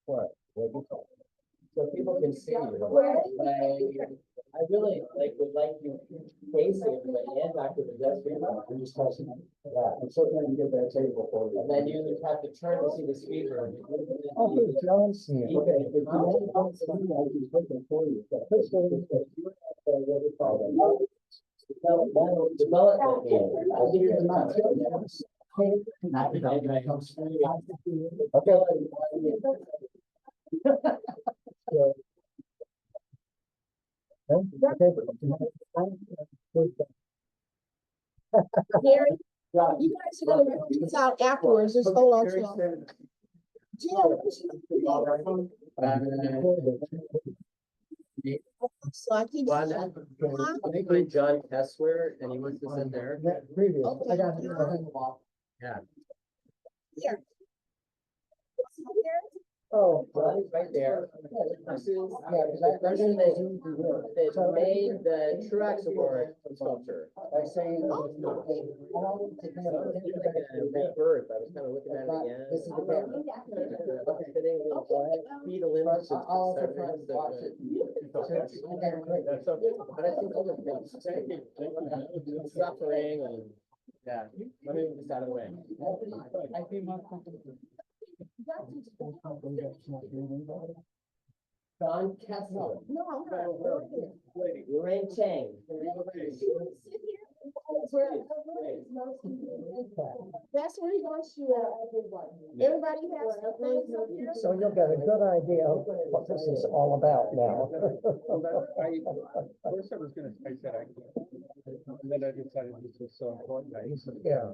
What? So people can see you. I really would like you facing everybody and Dr. Pedestrian. I'm just touching. Yeah, I'm so glad you get that table for you. And then you have to turn to see the speaker. Oh, John. Okay. Gary, you guys are gonna work this out afterwards, just hold on to them. So I keep. I find John Kessler and he wants to sit there. I got it. Yeah. Here. Oh, Johnny's right there. This is, the person that made the Truax Award sculpture. By saying. Birth, I was kind of looking at it again. This is the fetal limbs. But I think other things. Suffering and, yeah, let me move this out of the way. John Kessler. No, I'm not. Lorraine Chang. That's where he wants you at. Everybody has names up here. So you'll get a good idea of what this is all about now. First I was gonna, I said I can't. And then I decided this was so important. Yeah.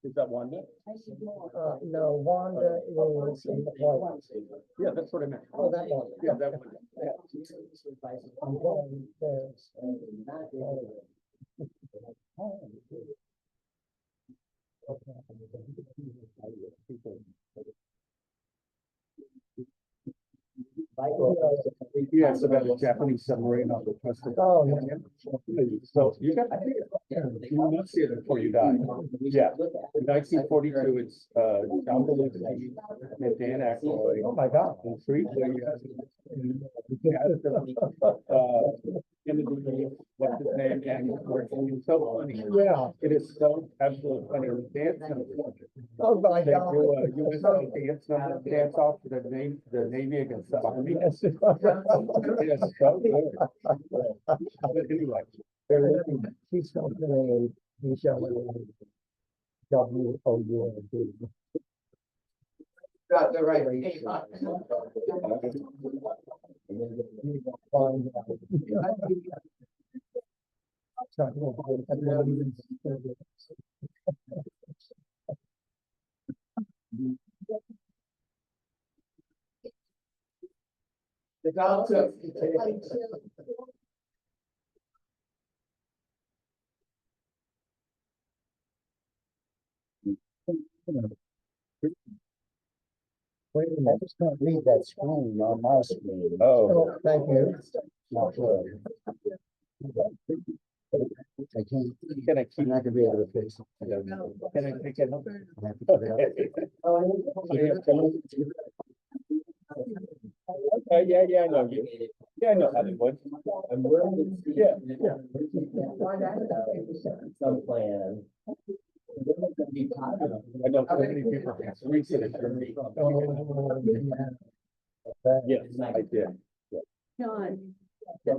Is that Wanda? No, Wanda is in the white. Yeah, that's what I meant. Oh, that one. Yeah, that one. I'm going there's. Yeah, it's about a Japanese submarine on the Pacific. Oh, yeah. So you got, you must see it before you die. Yeah, in 1942, it's John Belushi and Dan Aykroyd. Oh, my God. And briefly, Kennedy, what's his name, and it's so funny. Yeah. It is so absolutely funny. The dance number. Oh, my They God. do a US dance number, dance off to the Navy against the Army. Yes. It is so good. But anyway, She's going to name, he's showing WOUND. Got the right. The dog took. Wait a minute, I just can't read that screen on my screen. Oh. Thank you. I can't, Can I keep? I'm not gonna be able to fix it. Can I take it? I have to put it up. Yeah, I know you. Yeah, I know Hollywood. And we're. Yeah. Some plan. I know so many people have researched it. Yes, I did. John. Jim.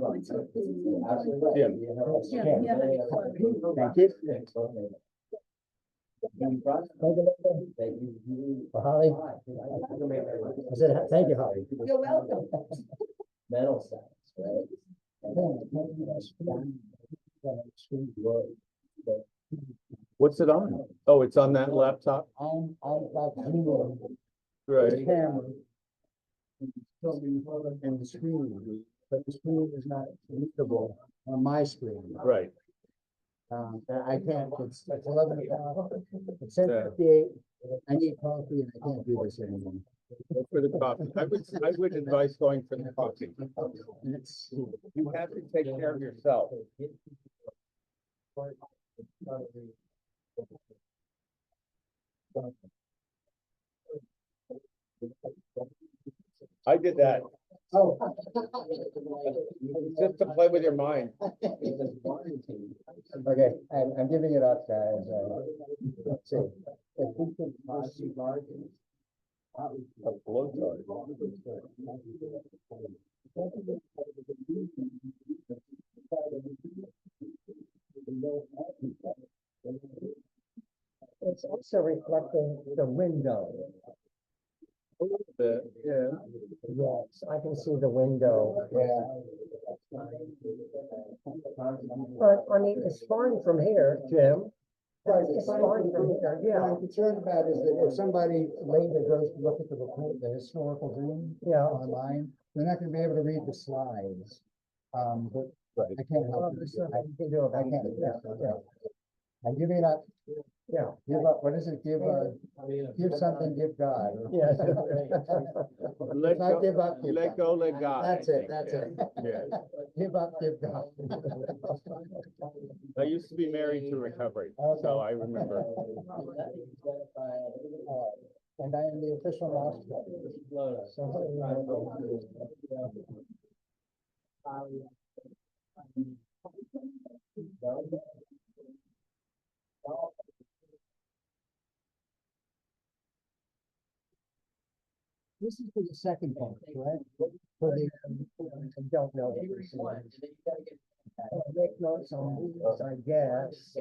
Thank you. Holly. I said, thank you, Holly. You're welcome. Mental science, right? What's it on? Oh, it's on that laptop? I'm like, Right. camera. And the screen, but the screen is not readable on my screen. Right. I can't, it's 11 o'clock, it's 10:58, I need coffee and I can't do this anymore. Go for the coffee. I would advise going for the coffee. And it's, You have to take care of yourself. I did that. oh. Just to play with your mind. Okay, I'm giving it up, guys, let's see. If we could possibly- A blowtorch. It's also reflecting the window. A little bit, yeah. Yes, I can see the window. Yeah. But, I mean, it's fine from here, Jim. It's fine from here, yeah. What I'm concerned about is that if somebody later goes to look at the report, the historical room. Yeah. Online, they're not gonna be able to read the slides. But I can't help it. I can do it, I can't, yeah. I'm giving it up. Yeah. Give up, what is it, give something, give God. Yeah. Let Not go, give up, give let God. go, let God. That's it, that's it. Yeah. Give up, give God. I used to be married to recovery, so I remember. And I am the official master. This is for the second part, correct? For the, I don't know. Make notes on these, I guess.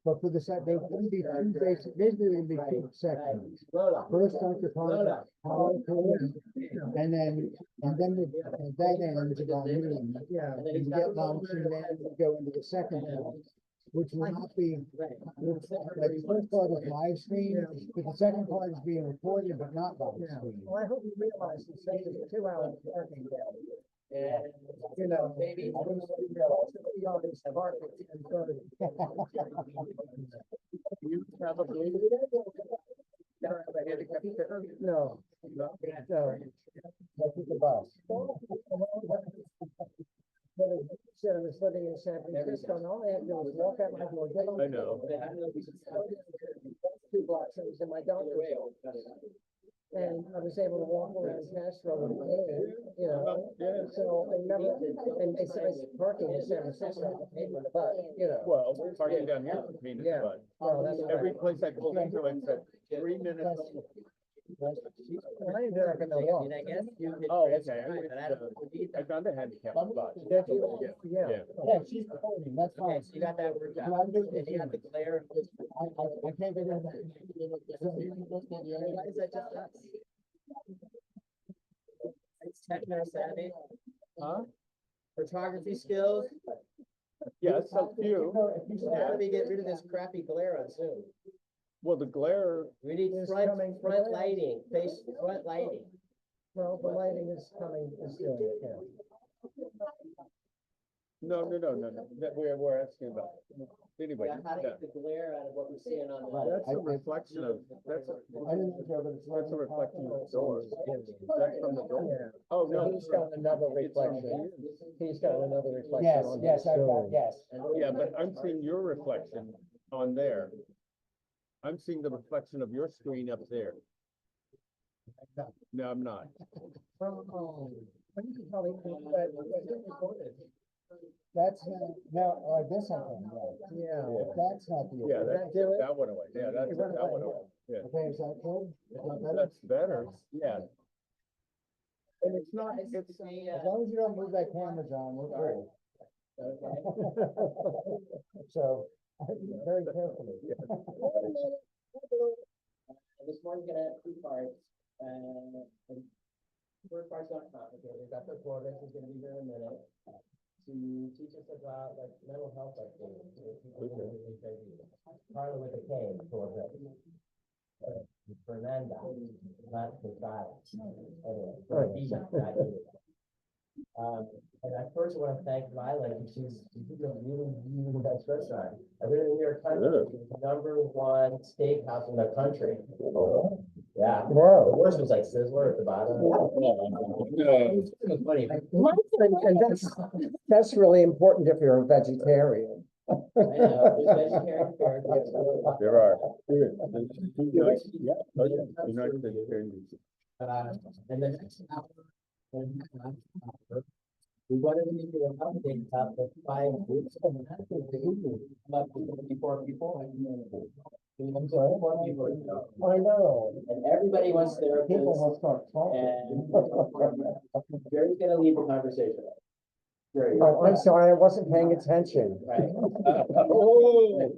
But for the sec, they would be two basic, basically it'd be two sections. First, Dr. Parker, and then that ends about noon. Yeah. And you get lunch and then you go into the second part, which will not be, like the first part is live stream, but the second part is being recorded but not live stream. Well, I hope you realize it's taking 2 hours parking down here. And, you know, maybe. I don't know what you realize, but we always park at 10:30. You probably. No. No. I took the bus. Said I was living in San Francisco, and all I had to do was walk out my door, get on. I know. 2 blocks, I was in my doctor's office. And I was able to walk around Castro with a cane, you know, so I never, and besides parking in San Francisco, but, you know. Well, parking down here is a pain in the Yeah. butt. Well, that's Every place I pulled into, it said 3 minutes. Well, I ended up in the walk. Oh, okay. I found a handicap spot. Yeah. Yeah, she's recording, that's fine. Okay, so you got that worked out. So I'm doing And you got the glare. I can't get in there. Why is that just us? It's techno savvy. Huh? Photography skills. Yeah, so few. How do we get rid of this crappy glare on Zoom? Well, the glare, We need It's front coming. lighting, front lighting. Well, the lighting is coming, is doing it, yeah. no, that we're asking about. Anyway, Yeah, how to get the glare out of what we're seeing on the. that's a reflection of, that's a reflection of the door. That's from the door. Yeah. Oh, no. He's got another reflection. He's got another reflection. Yes, on yes, his I've got, Zoom. yes. Yeah, but I'm seeing your reflection on there. I'm seeing the reflection of your screen up there. No, I'm not. Oh, but you can probably, but it's recorded. That's, no, this I can, Yeah. that's not the. Yeah, that do it? that went away. Yeah, that's, It went that went away, away. Yeah, Okay, is that good? Is that better? that's better. Yeah. And it's not, it's, As long as you don't move that camera, John, we're cool. So, very carefully. This morning's gonna have 2 parts, and first part's not complicated, Dr. Corbett is gonna be here in a minute. To teach us about like mental health activities. Carla with a K, Corbett. Fernanda, not Gonzalez. Anyway, Fernanda. And I first want to thank Lila, because she's a really, really nice restaurant. I've been in New York Times, #1 steakhouse in the country. Yeah, the Wow. worst was like Sizzler at the bottom. It was funny. And that's really important if you're a vegetarian. I know, there's vegetarian fare, there's- There are. Yeah. Oh, yeah. There's nice vegetarians. And the next hour, and we wanted to give you an update about the 5 weeks. About 54 people. I'm sorry? I know. And everybody wants their. People will start And talking. Jerry's gonna lead the conversation. Jerry. Oh, I'm sorry, I wasn't paying attention. Right. Oh.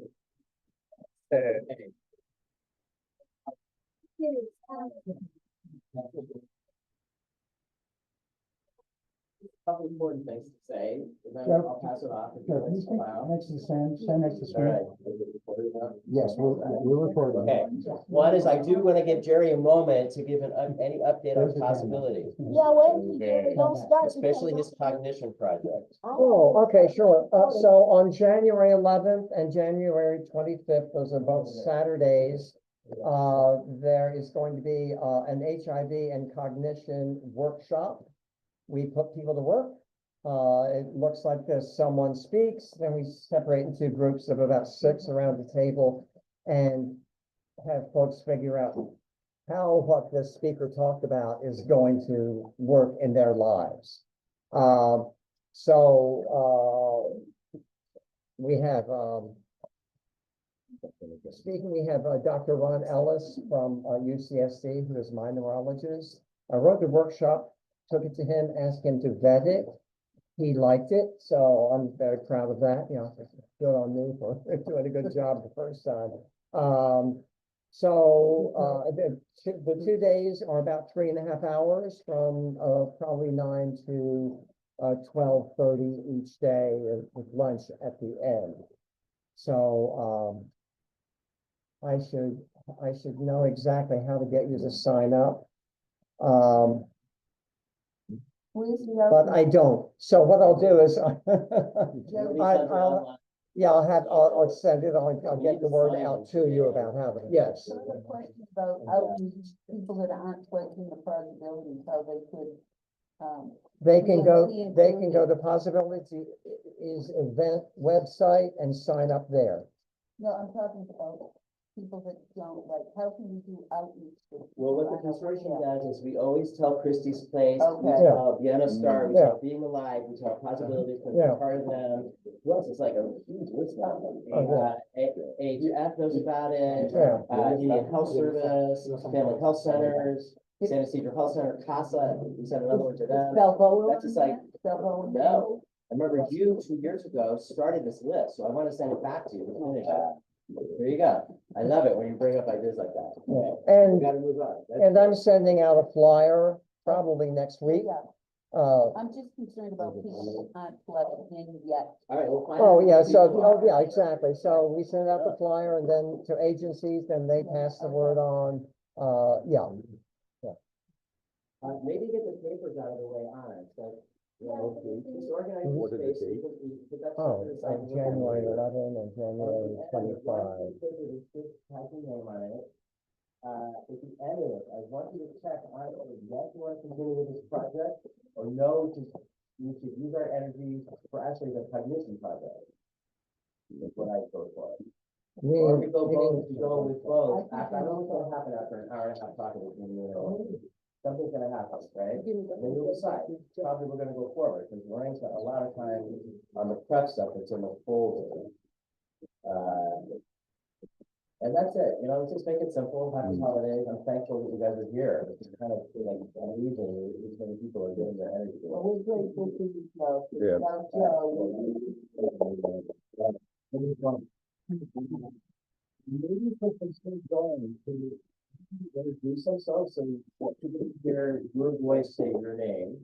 Couple important things to say, and then Sure. I'll pass it off. if Sure, you can you like to speak allow. next to Sam, stand next to All Sam? right. Is it recorded now? Yes, we're recording. Okay, one is I do want to give Jerry a moment to give any update on There's the camera. possibilities, Yeah, wait, don't start. especially his cognition project. Oh, okay, sure. So on January 11th and January 25th, those are both Saturdays. There is going to be, an HIV and cognition workshop. We put people to work. It looks like this, someone speaks, then we separate into groups of about 6 around the table and have folks figure out how what the speaker talked about is going to work in their lives. We have, we have Dr. Ron Ellis from UCSD, who is my neurologist. I wrote the workshop, took it to him, asked him to vet it. He liked it, so I'm very proud of that, you know, good on me for doing a good job the first time. The 2 days are about 3.5 hours from probably 9 to 12:30 each day with lunch at the end. So I should know exactly how to get you to sign up. But I don't. So what I'll do is I'll send it, I'll get the word out to you about how to, yes. Another question about outreach, people that aren't taking the possibilities, how they could, They can go, Yeah, they can go to Possibility is event website and sign up there. no, I'm talking about people that don't, like, how can you do outreach? to Well, what the people that consortium aren't does is we always tell Christie's Place, we Okay. tell Vienna Star, we Yeah. tell Being Alive, we tell Possibilities, because Yeah. we're part of them. Who else? It's like a huge list of them. Okay. AHF knows about it, Yeah. Indian Health Service, Family Health Centers, San Ysidro Health Center, CASA, we sent another one to them. Balboa. That's just like, Balboa. no. I remember you 2 years ago started this list, so I want to send it back to you. to finish it. There you go. I love it when you bring up ideas like that. Okay, we And, gotta move on. That's and great. I'm sending out a flyer probably next week. Yeah, Uh, I'm just concerned about people that aren't plugged in yet. All right, we'll find. Oh, out yeah, who so, people oh, are. yeah, exactly. So we send out the flyer and then to agencies, then they pass the word on. Yeah, Maybe get the papers out of the way on it, but, you know, just organize the What are the space. dates? put that stuff oh, to the side and and look at January it. 11 and January 25. Just type your name on it. At the end of it, I want you to check on it, yes, you want to continue with this project, or no, we should use our energy for actually the cognition project. That's what I go for. Or we go both, we go with both, I don't know what's gonna happen after an hour and a half talking with you. Something's gonna happen, right? Then you'll decide, probably we're gonna go forward, because Lorraine spent a lot of time on the prep stuff that's in the folder. And that's it, you know, just make it simple, happy holidays, I'm thankful that you guys are here, it's kind of like unusual, these many people are giving their energy. Well, we're grateful to you, Joe. Yeah. Without Joe, Maybe put some things going to introduce themselves so that people can hear your voice say your name.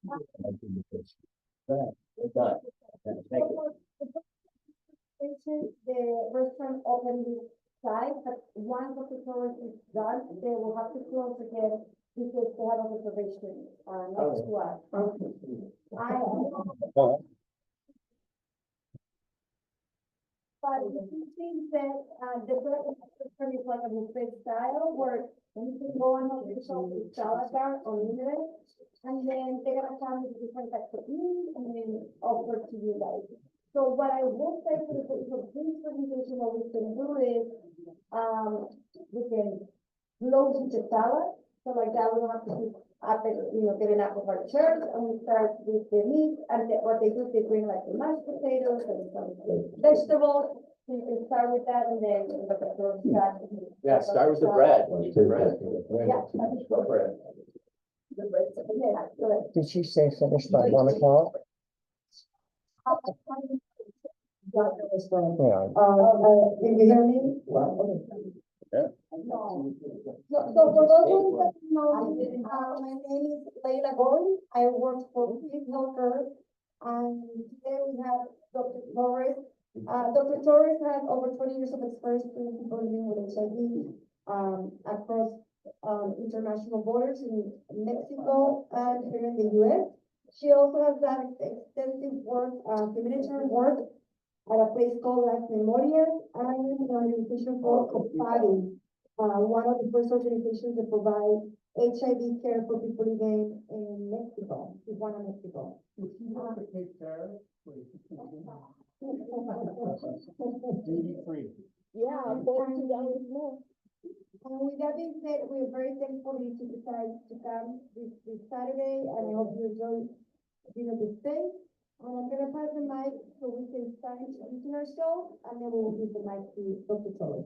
Go ahead, we're done. Thank you. The restaurant opened this side, but once the performance is done, they will have to close again because they have a reservation, next to us. I, Oh, but it seems that, the platform is like a buffet style where you can go and have yourself a salad bar unlimited. And then they're gonna come with different types of meat and then offer to you guys. So what I will say for the this presentation, what we can do is, we can load with the salad. So like that, we don't have to keep up, get an apple for church, and we start with the meat, and what they do, they bring like the mashed potatoes and some vegetables. So you can start with that, and then Yeah, start with the bread. Eat the bread. Yeah. Go for it. Yeah, good. Did she say finish by 1 o'clock? Yeah. Did you hear me? Yeah. So for those who don't know, my name is Leila Goy. I work for Peace Healthcare. And today we have Dr. Torres. Dr. Torres has over 20 years of experience in people living with HIV, across, international borders in Mexico and here in the US. She also has done extensive work, humanitarian work at a place called Las Memorias and an organization called COPADI, one of the first organizations that provide HIV care for people living in Mexico, Tijuana, Mexico. Duty-free. Yeah, $42 more. And with that being said, we are very thankful that you decided to come this Saturday, and I hope you enjoy, the stay. And I'm gonna pass the mic so we can start introducing ourselves, and then we will give the mic to Dr. Torres.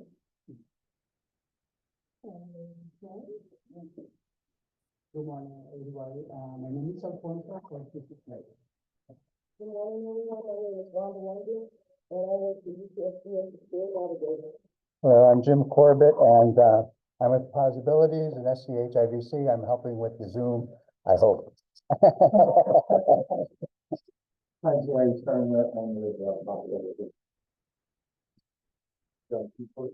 Good morning, everybody. My name is Alfonso Francisco. Good morning, everyone. My name is Rhonda Wonder, and I work for UCSD as a field navigator. Hello, I'm Jim Corbett, and I'm with Possibilities and SCHIVC. I'm helping with the Zoom, I hope. Hi, Jerry Turner, I'm with Possibilities. So, people-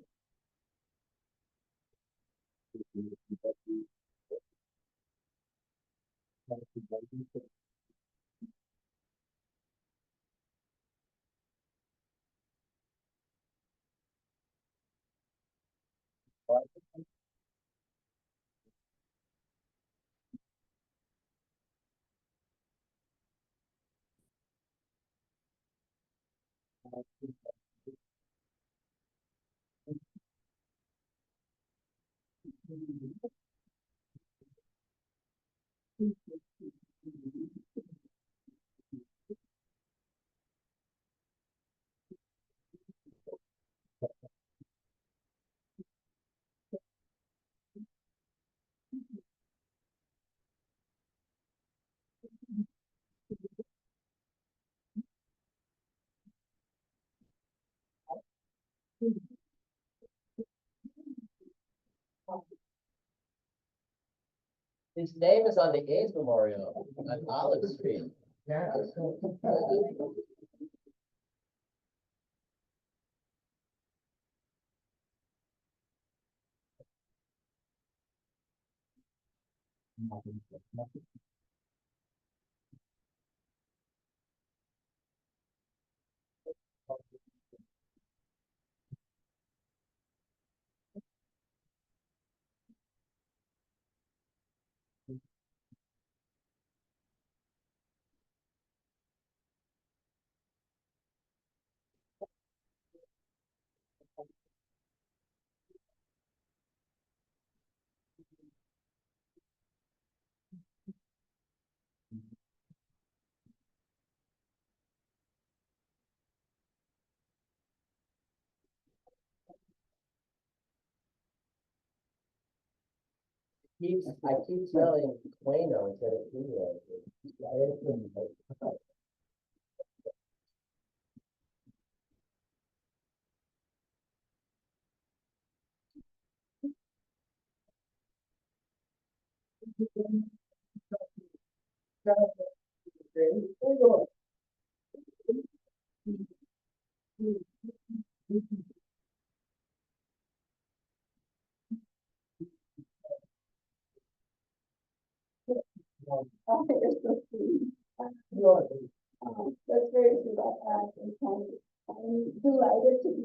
His name is on the AIDS Memorial on Olive Street. Yeah. I keep smelling Quano instead of Quino.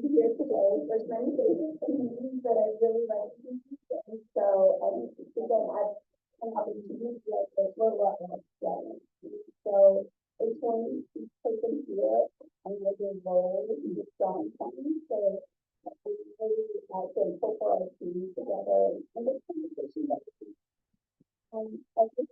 here today. There's many things that I really like to do. And so I think I had an opportunity like this for a lot of them. So it's one person here and like a role in the strong company. So we really can put our team together and the conversation that we I think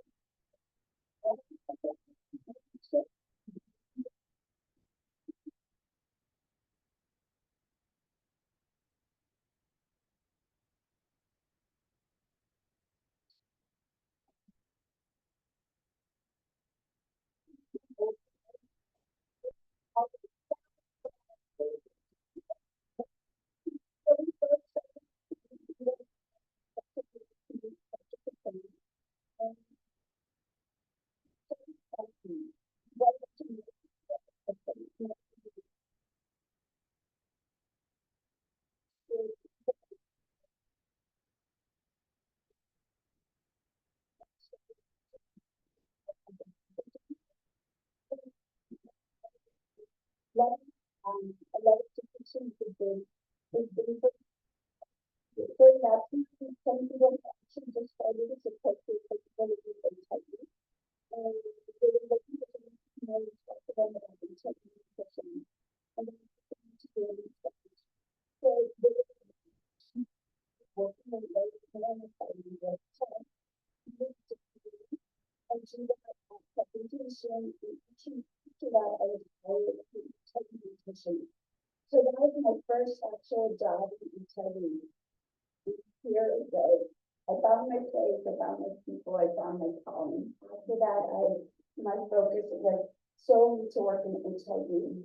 a lot of situations have been very happy to some people actually just started to support the capability of integrity. And they were looking for some more respect for them about integrity nutrition. And then to do research. So they were working on those and fighting the time. And to that presentation, to that I was hired to integrity nutrition. So that was my first actual job in integrity. Here it goes. I found my place, I found my people, I found my calling. After that, my focus was solely to work in integrity.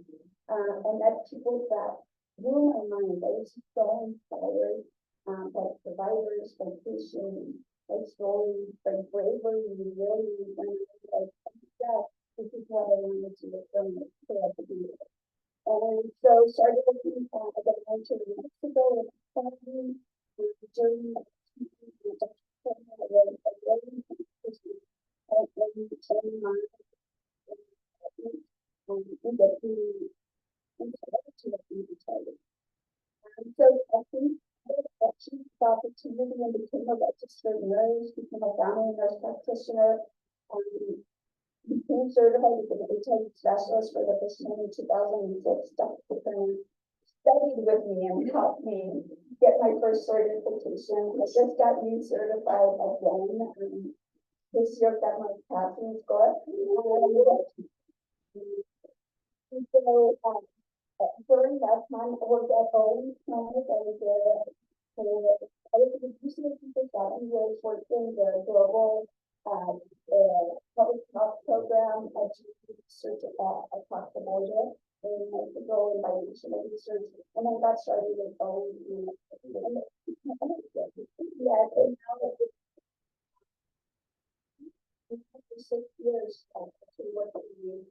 And that people that blew my mind. I was so inspired by survivors, by patients, by stories, by bravery, and really, when I was like, yeah, this is what I wanted to do from it, so I could do it. And so started looking at, I got into Mexico with family, during the so I think that she the opportunity and became a registered nurse, became a family nurse practitioner, became certified as an HIV specialist for the first time in 2006. Dr. Kern studied with me and helped me get my first certification. I just got recertified again. This year got my passing score. So during that time, I worked at home. I was a producer for 7 years, worked in the global public health program at research across the border in Mexico and bionational research, and then got started with OE. Yeah, and now it's 6 years to work with you.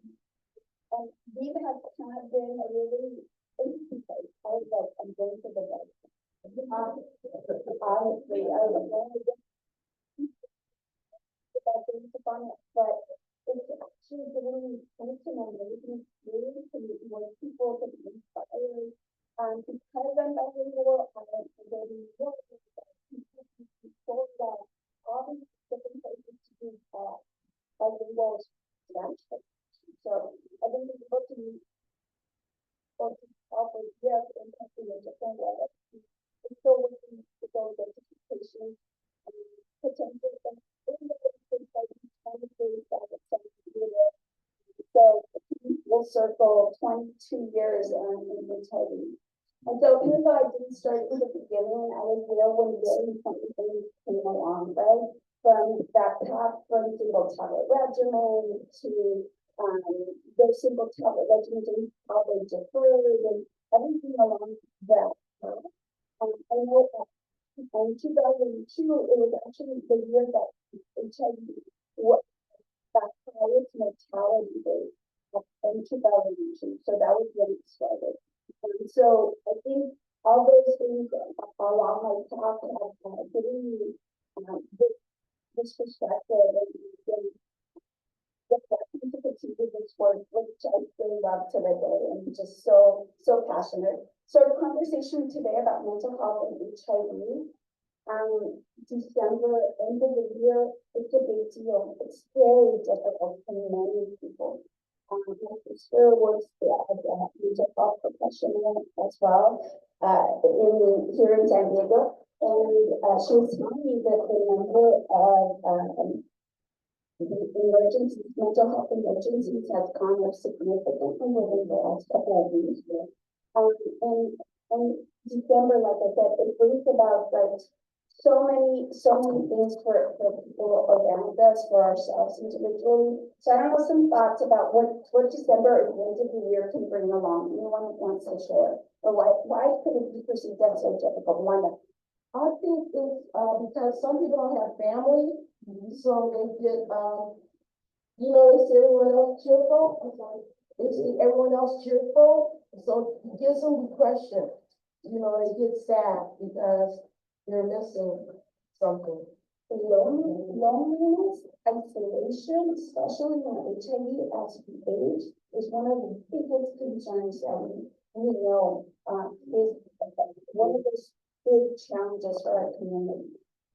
And Viva has kind of been a really interesting place. I was like, I'm going to the best. Honestly, I was like, but it's actually giving something amazing experience to meet more people, to be inspired. Because I'm bilingual, I'm getting more people that all these different places to be bilingual Spanish. So I think it's supposed to be offer yes and in a different way. It's still working to go with education and potential so we'll circle 22 years in integrity. And so even though I didn't start at the beginning, I was there when really something came along, right? From that path from single tablet regimen to the single tablet regimen to probably deferred and everything along that path. I know that in 2002, it was actually the year that HIV was that highest mortality rate in 2002. So that was when it started. And so I think all those things along my path have given me this perspective and get back into continue this work, which I still love to the day and just so passionate. So our conversation today about mental health and HIV. December, end of the year, it's a big deal. It's very difficult for many people. My sister works as a mental health professional as well, here in San Diego. And she was telling me that the number of emergencies, mental health emergencies has gone up significantly within the last couple of years. And December, like I said, it brings about like so many things for people around us, for ourselves individually. So I don't know some thoughts about what December at the end of the year can bring along. Anyone wants to share? Or why could it be perceived as so difficult? Wanda? I think it's, because some people don't have family, so they get, they see everyone else cheerful, they see everyone else cheerful, so it gives them depression. They get sad because they're missing something. Loneliness, isolation, especially when HIV as we age, is one of the biggest concerns that we know is one of those big challenges for our community.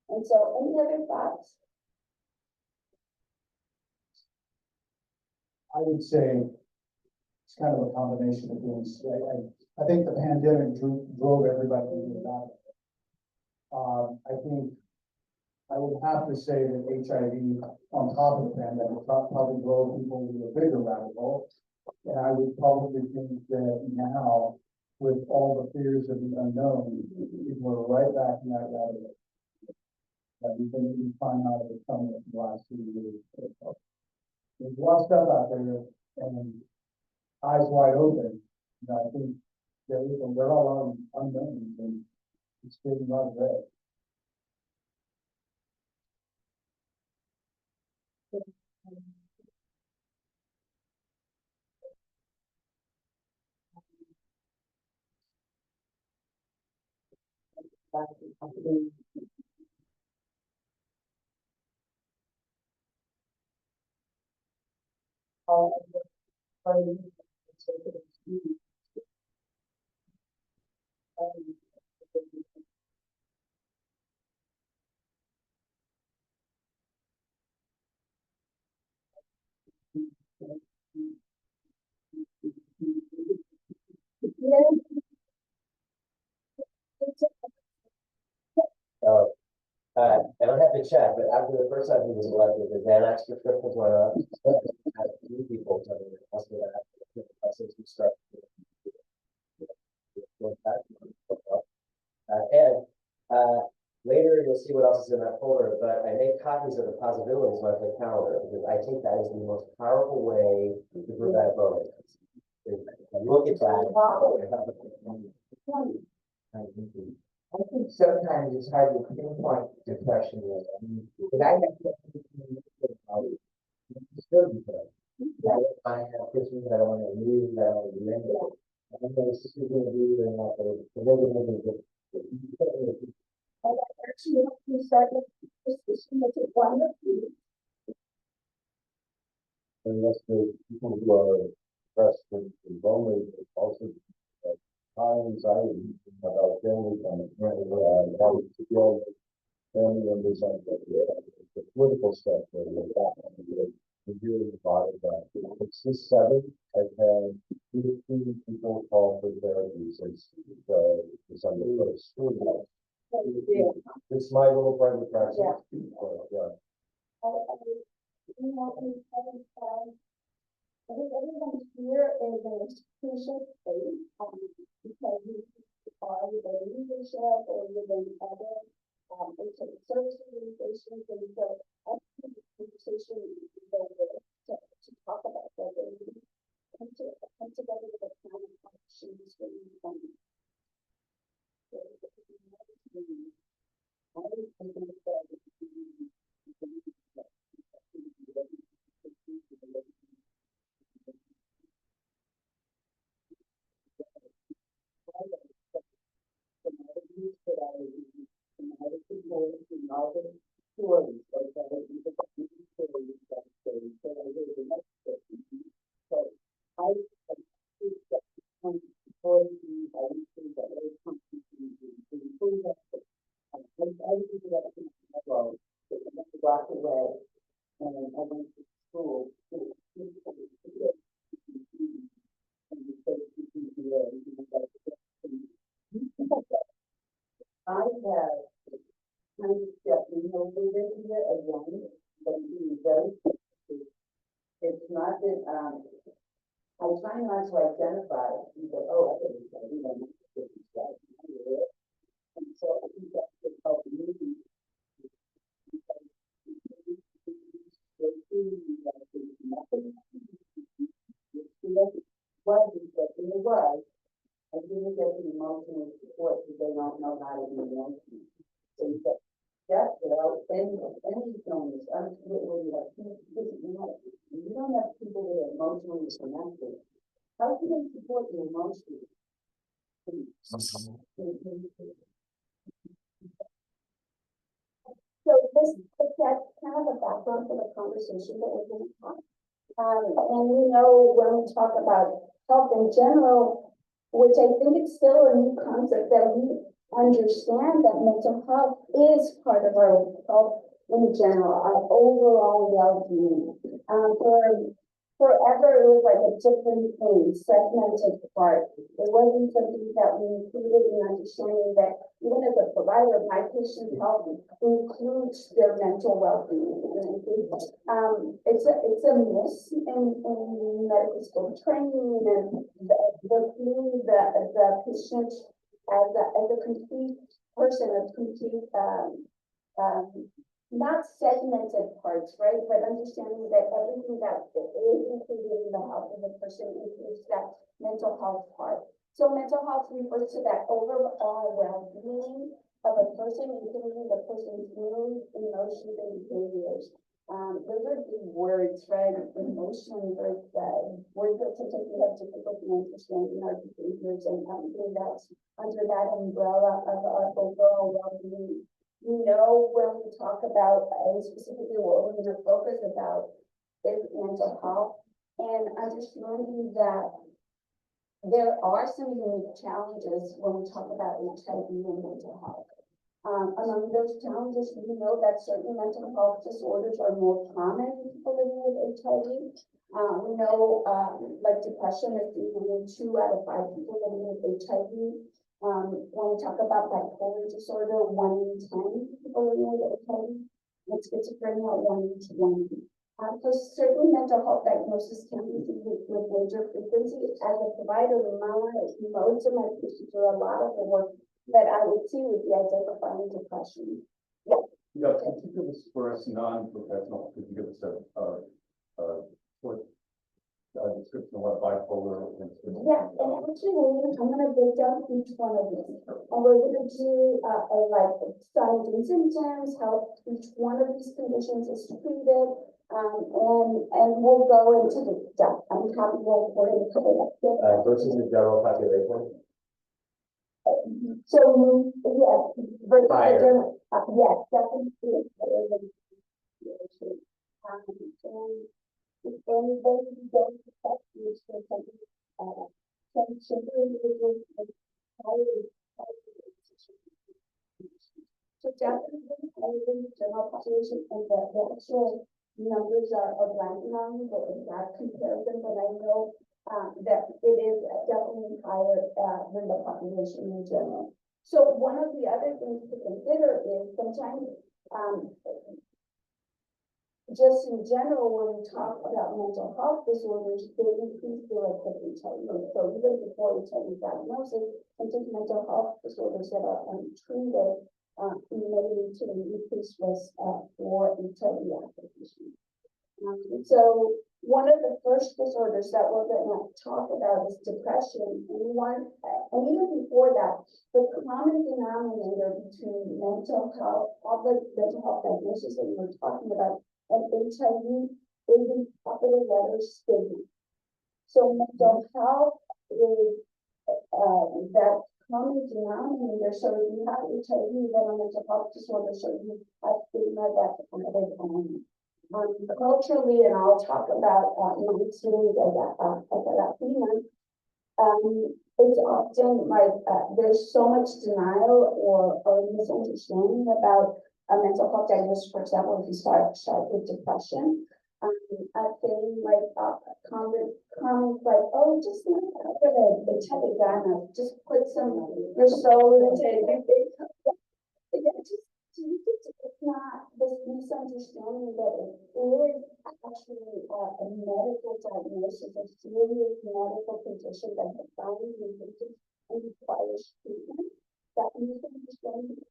And so, any other thoughts? I would say it's kind of a combination of things. I think the pandemic drove everybody into that. I think I would have to say that HIV on top of the pandemic probably drove people into a bigger rabbit hole. And I would probably think that now, with all the fears of the unknown, people are right back in that rabbit hole. That we've been able to find out of the coming in the last 2 years. There's a lot of stuff out there, and eyes wide open. I think there are a lot of unknowns, and it's getting a lot of red. I don't have to check, but after the first time he was elected, the Xanax prescriptions went up. Had a few people coming in after that. Since we started. Later you'll see what else is in that folder, but I make copies of the possibilities monthly calendar because I think that is the most powerful way to prevent voting. Look at that. I think sometimes it's hard to pinpoint depression. But I have still depressed. I don't want to have Christmas, I don't want to leave, I don't want to do anything. I don't know what's going to do, and not going to And actually, we started this system with one of you. And that's the people who are depressed and lonely, also high anxiety about family and how to build family members on the political stuff that we're hearing about that. It's this 7th. I've had 15 people call for therapy since December 1st. It's my little private practice. Yeah. I think everyone here is in a patient space, because you are within leadership or within other, service organizations, and so I think the conversation is very good to talk about that, and come together with a plan of action is really important. have, definitely no leader here again, but we very, it's not that, I try not to identify, people, oh, I think it's gonna be one of these guys. And so I think that could help me. Was, I didn't get the emotional support because they don't know how to be emotional. So you get that without any illness, you don't have people that are emotionally connected. How can they support you emotionally? So that's kind of the background for the conversation that we're going to have. And we know when we talk about health in general, which I think it's still a new concept that we understand that mental health is part of our health in general, our overall well-being. Forever it was like a different thing, segmented part. It wasn't something that we included in understanding that even as a provider, my patient health includes their mental well-being. It's a miss in medical school training and the patient as a complete person, a complete not segmented parts, right? But understanding that everything that is included in the health of a person includes that mental health part. So mental health refers to that overall well-being of a person, including the person's moods, emotions, and behaviors. Those are big words, right? Emotions are words that sometimes we have difficulty understanding our behaviors, and that's under that umbrella of our overall well-being. We know when we talk about, and specifically what we're going to focus about is mental health, and understanding that there are some unique challenges when we talk about HIV and mental health. Among those challenges, we know that certain mental health disorders are more common in people living with HIV. We know like depression is usually 2 out of 5 people living with HIV. When we talk about bipolar disorder, 1 in 10 people living with HIV, and schizophrenia, 1 in 20. So certain mental health diagnosis can be seen with major frequency. As a provider, most of my patients do a lot of the work that I would see would be identifying depression. Yeah. Yeah, can you give us, for us non-professional, could you give us a short description of what bipolar and Yeah, and actually, I'm going to break down each one of these. And we're going to do like signs and symptoms, how each one of these conditions is treated, and we'll go into the depth. I'm happy we're going to cover that. Versus the general population? So, yes, but Higher. yes, definitely. And then we don't expect use for something, some simple individuals with so definitely higher than the general population, and the actual numbers are blanking on me, the exact comparison, but I know that it is definitely higher than the population in general. So one of the other things to consider is sometimes just in general, when we talk about mental health disorders, they increase the risk of HIV. So even before HIV diagnosis, sometimes mental health disorders that are untreated may lead to an increased risk for HIV application. So one of the first disorders that we're going to talk about is depression. And even before that, the common denominator between mental health, all the mental health diagnoses that we were talking about, and HIV is in capital letters stigma. So mental health is that common denominator. So if you have HIV, then a mental health disorder, so you have stigma that's added on. Culturally, and I'll talk about my experience as a Latina, it's often like there's so much denial or misunderstanding about a mental health diagnosis. For example, if you start with depression, I think like comments like, oh, just look at it, HIV diagnosis, just put some, you're so irritated. understanding that it is actually a medical diagnosis, a serious medical condition that has found resistance and requires treatment, that misunderstanding.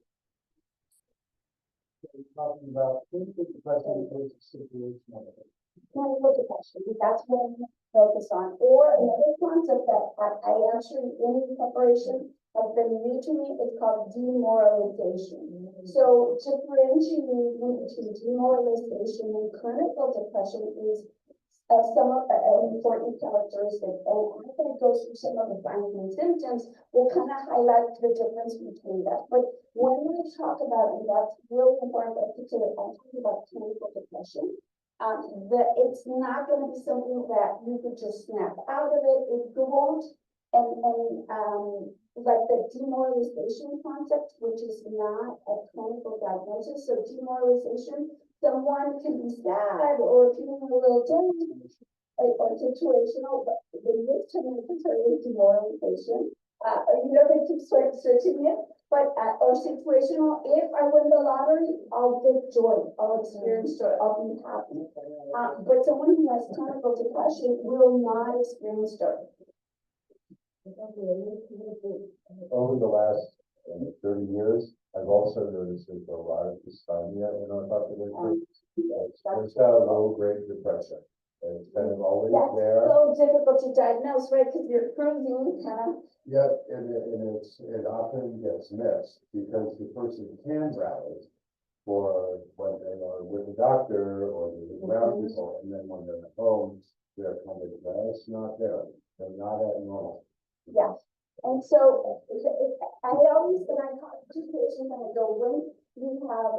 Talking about clinical depression versus situational. Clinical depression, that's what I'm focused on, or another concept that I actually, in preparation, has been new to me, is called demoralization. So differentiating between demoralization and clinical depression is some of the important characteristics, and after I go through some of the signs and symptoms, we'll kind of highlight the difference between that. But when we talk about, and that's really important, particularly I'm talking about clinical depression, that it's not going to be something that you could just snap out of it. It won't, like the demoralization concept, which is not a clinical diagnosis. So demoralization, someone can be sad or feeling a little down or situational, but in this term, it's demoralization. They keep searching it, but or situational. If I win the lottery, I'll get joy, I'll experience joy, I'll be happy. But someone who has clinical depression will not experience joy. Over the last 30 years, I've also noticed there's a lot of dysthymia in our population. There's got a low-grade depression. And it's kind of always That's there. so difficult to diagnose, right? Because you're cruising kind of. Yeah, and it often gets missed because the person can rally for when they are with a doctor or with around people, and then when they're at home, they're kind of just not there. They're not at normal. Yeah, and so I always, when I talk to patients, I go, when you have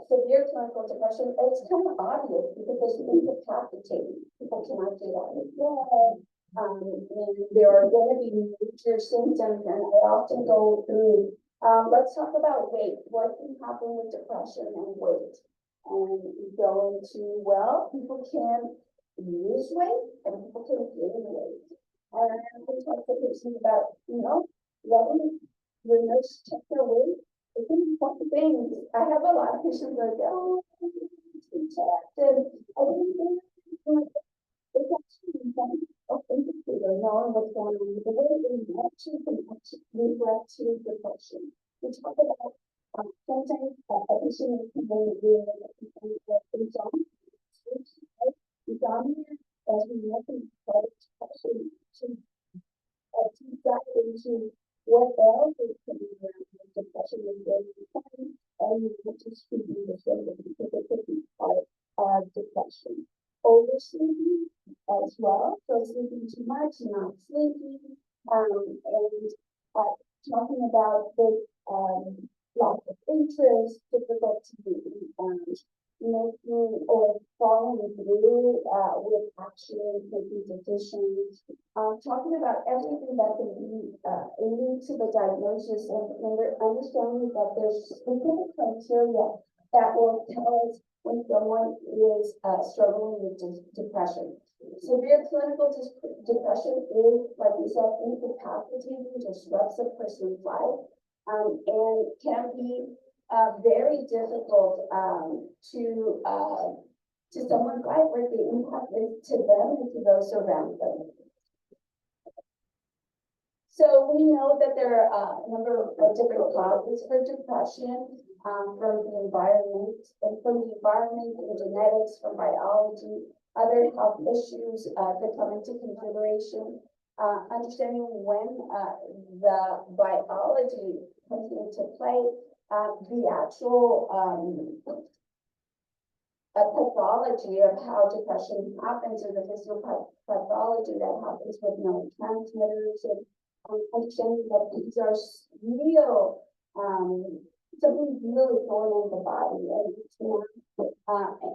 severe clinical depression, it's kind of obvious because there's incapacitating. People cannot get out of bed. And there are going to be major symptoms, and I often go through. Let's talk about weight. What can happen with depression and weight? And we go into, well, people can lose weight and people can gain weight. And we talk to patients about, letting your nurse check their weight. It's an important thing. I have a lot of patients like, oh, it's been checked, and I didn't think it's actually important indicator knowing what's going on with the weight, and actually can actually reflect to depression. We talk about sometimes a patient can be insomnia, as we mentioned, depression to dive into what else is coming around with depression and depression, and you have to speak in the same because it could be part of depression. Oversleeping as well, so sleeping too much, not sleeping, and talking about the loss of interest, difficulty making or following through with actually making decisions, talking about everything that can be lead to the diagnosis, and understanding that there's specific criteria that will tell us when someone is struggling with depression. Severe clinical depression is, like we said, incapacitating, disrupts a person's life, and can be very difficult to someone's life, where the impact is to them and to those around them. So we know that there are a number of different causes for depression, from the environment, and genetics, from biology, other health issues that come into consideration. Understanding when the biology comes into play, the actual pathology of how depression happens, or the physical pathology that happens with neurotransmitters, and understanding that these are real, something really going on in the body, and it's not,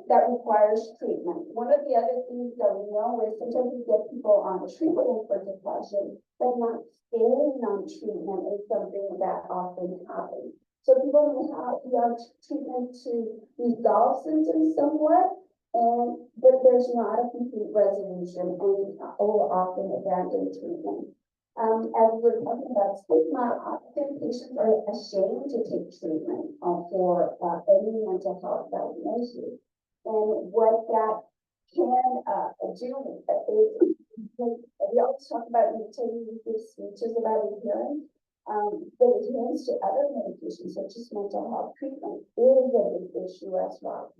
that requires treatment. One of the other things that we know is sometimes we get people on treatment for depression, but not staying on treatment is something that often happens. So people may be on treatment to resolve symptoms somewhat, but there's not a complete resolution, and will often abandon treatment. As we're talking about stigma, often patients are ashamed to take treatment for any mental health diagnosis. And what that can do is, we always talk about taking these speeches about adherence, but adherence to other medications such as mental health treatment is a big issue as well.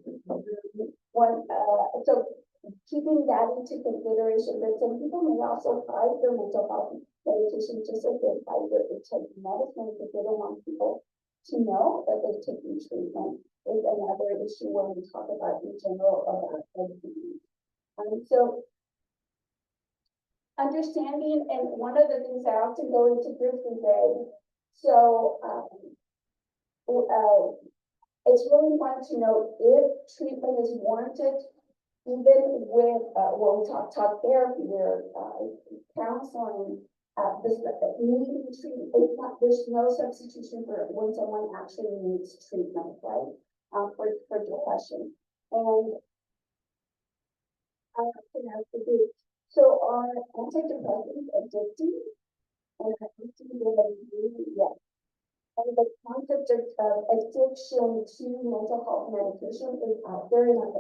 So keeping that into consideration, that some people may also fight their mental health medication just as they fight their HIV medicine because they don't want people to know that they're taking treatment is another issue when we talk about in general about disease. So understanding, and one of the things I often go into groups and say, so it's really important to know if treatment is warranted, even with when we talk therapy or counseling, this needing treatment, it's not, there's no substitution for when someone actually needs treatment, right? For depression. And so are antidepressants addictive? And I think yes. And the concept of addiction to mental health medication is out there in our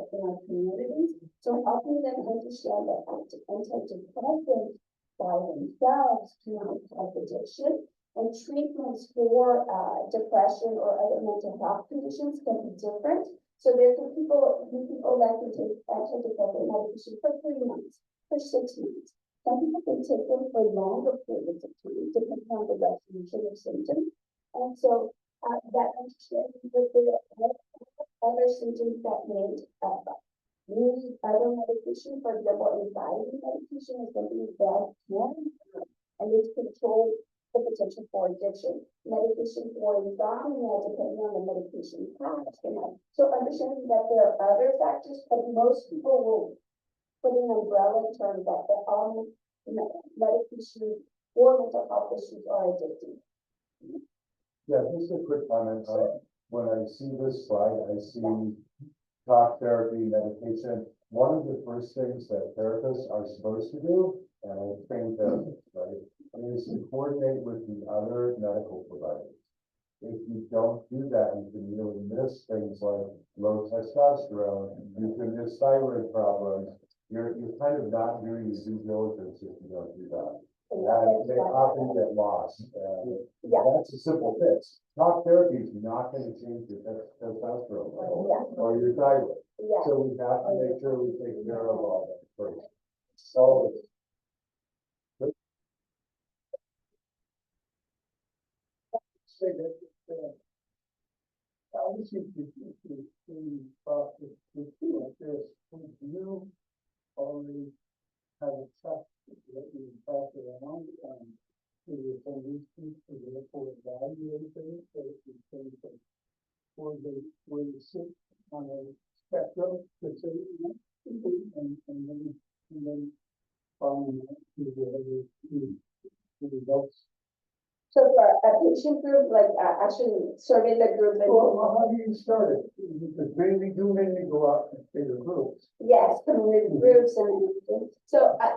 communities. So helping them understand that antidepressants by themselves cannot cause addiction, and treatments for depression or other mental health conditions can be different. So there can be people that can take antidepressant medication for 3 months, for 6 months. Some people can take them for longer periods of time, depending on the resolution of symptoms. And so that understanding that there are other symptoms that may need other medication, for example, anxiety medication is something that can and it control the potential for addiction. Medication for insomnia, depending on the medication class. So understanding that there are other factors, but most people will put an umbrella term that all medication for mental health issues are addictive. Yeah, just a quick comment. When I see this slide, I see talk therapy, medication. One of the first things that therapists are supposed to do, and I train therapists, right, is to coordinate with the other medical providers. If you don't do that, you can really miss things like low testosterone, you can miss thyroid problems. You're kind of not doing your due diligence if you don't do that. And they often get lost. That's a simple fix. Talk therapy is not going to change your testosterone level or your thyroid. So we have to make sure we take care of all that first. So obviously, to process with you like this, you already have a trust that you pass it around to your solutions to therefore evaluate it, so you can where they sit on a spectrum, let's say, and then following that to the results. So for a patient group, like actually survey the group and. Well, how do you start it? Because mainly go out and say the groups. Yes, community groups and everything. So I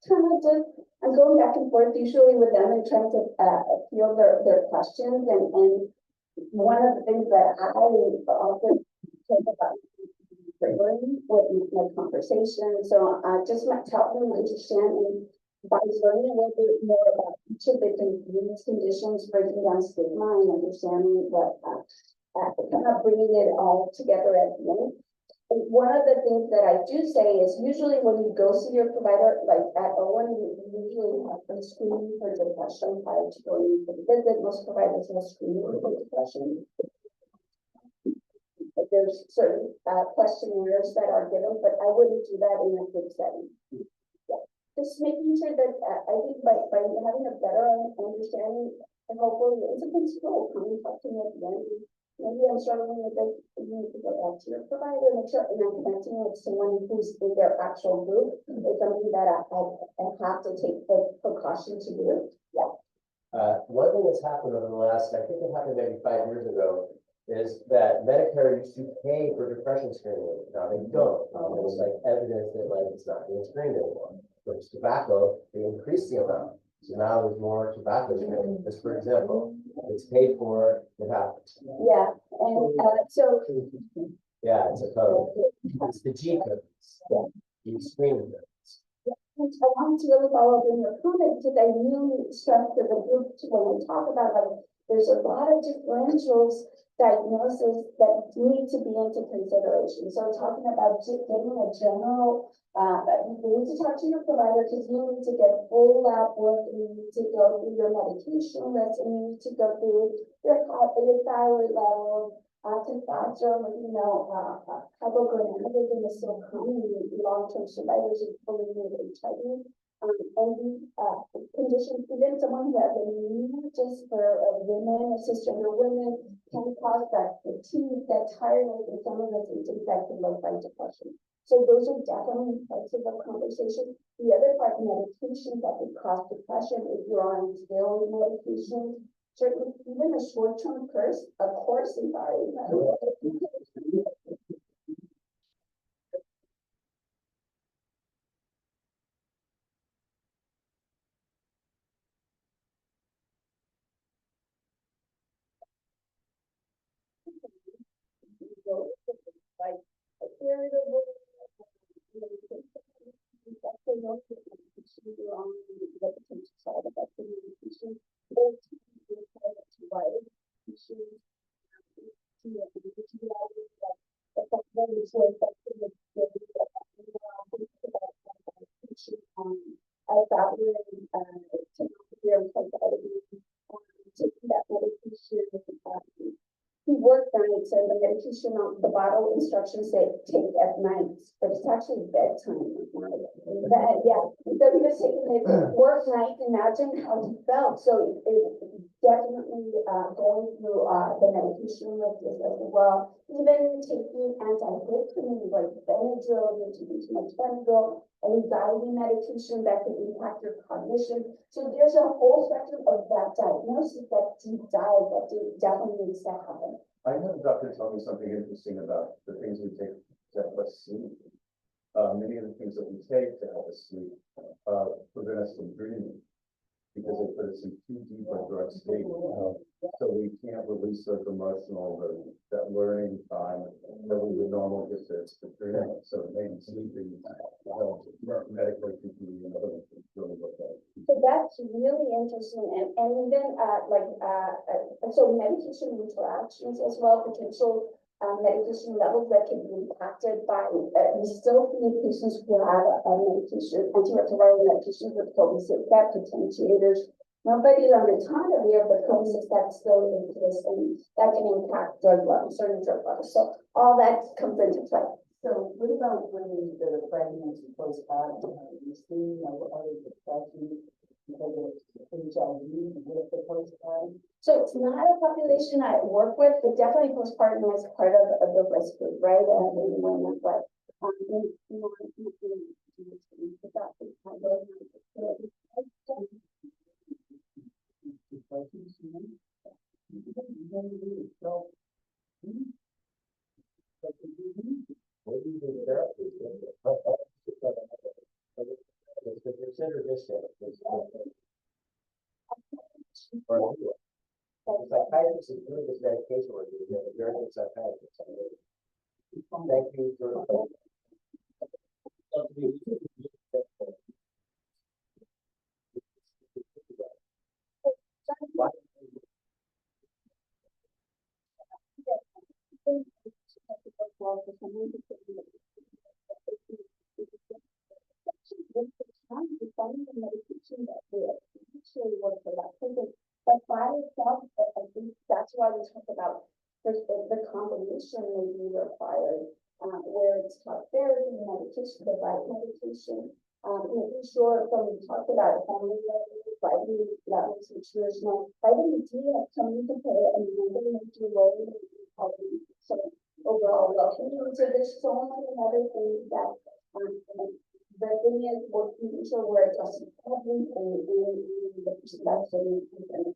kind of just, I'm going back and forth usually with them and trying to field their questions and one of the things that I often talk about with my conversation. So just help them understand and by learning a little bit more about each of the conditions, breaking down stigma and understanding what kind of bringing it all together at the end. And one of the things that I do say is usually when you go see your provider, like at Owen, you usually have a screening for depression prior to going for the visit. Most providers have screening for depression. There's certain questionnaires that are given, but I wouldn't do that in a group setting. Just making sure that I think by having a better understanding and hopefully it's a principle coming up to me at the end. Maybe I'm struggling with this, you need to go back to your provider, make sure, and I'm connecting with someone who's in their actual group. It's something that I have to take the precaution to do. One thing that's happened over the last, I think it happened maybe 5 years ago, is that Medicare used to pay for depression screening. Now they don't. There's like evidence that like it's not being screened anymore. With tobacco, they increase the amount. So now there's more tobacco screening, just for example, it's paid for, it happens. Yeah, and, so, Yeah, it's a code. It's the G code. You screen it. I wanted to really follow up in your comment, because I really stressed to the group when we talk about, like, there's a lot of differentials, diagnosis that need to be into consideration. So talking about getting a general, you need to talk to your provider, because you need to get full lab work, you need to go through your medication list, and you need to go through your thyroid level, testosterone, hypogonadism is still common in long-term survivors of fully HIV. And these conditions, even someone who has anemia, just for women, cisgender women, can cause that fatigue, that tiredness, and some of the symptoms that can look like depression. So those are definitely parts of the conversation. The other part, medications that could cause depression if you're on steroid medication. Certainly, even a short-term course, I'm sorry. Like a irritable, the potential side effects of medication. I thought we were taking that medication. He worked nights, and the medication on the bottle instructions say take at night, but it's actually bedtime. Yeah, so he was taking it work night. Imagine how he felt. So it definitely going through the medication with this as well. Even taking antihistamines like Benadryl, you're taking too much Benadryl, anxiety medication that can impact your cognition. So there's a whole spectrum of that diagnosis, that deep dive that definitely needs to happen. I had a doctor tell me something interesting about the things we take to help us sleep. Many of the things that we take to help us sleep, prevent us from dreaming. Because they put us in too deep a drug state, so we can't release those emotional, that learning time that we would normally get to dream. So it made sleeping, medically completely another thing really look at. So that's really interesting, and then so medication interactions as well, potential medication levels that can be impacted by, we still see patients who have a medication, antiretroviral medications with copacetic potentiators. Nobody's on the Ritonavir, but copacetic that still exists, and that can impact drug levels, certain drug levels. So all that comes into play. So what about women that are pregnant and postpartum? You see, other discussions because of HIV with the postpartum? So it's not a population I work with, but definitely postpartum is part of the risk group, right? In women, but Psychiatrist is doing this medication work, you're a very good psychiatrist. Thank you for. But by itself, I think that's why we talk about the combination may be required, where it's talk therapy, medication, provide medication, making sure when we talk about family levels, vitamin levels, nutritional, vitamin D has come into play and another major role in recovery. So overall, well, so there's so many other things that the thing is, making sure we're addressing everything in the perception and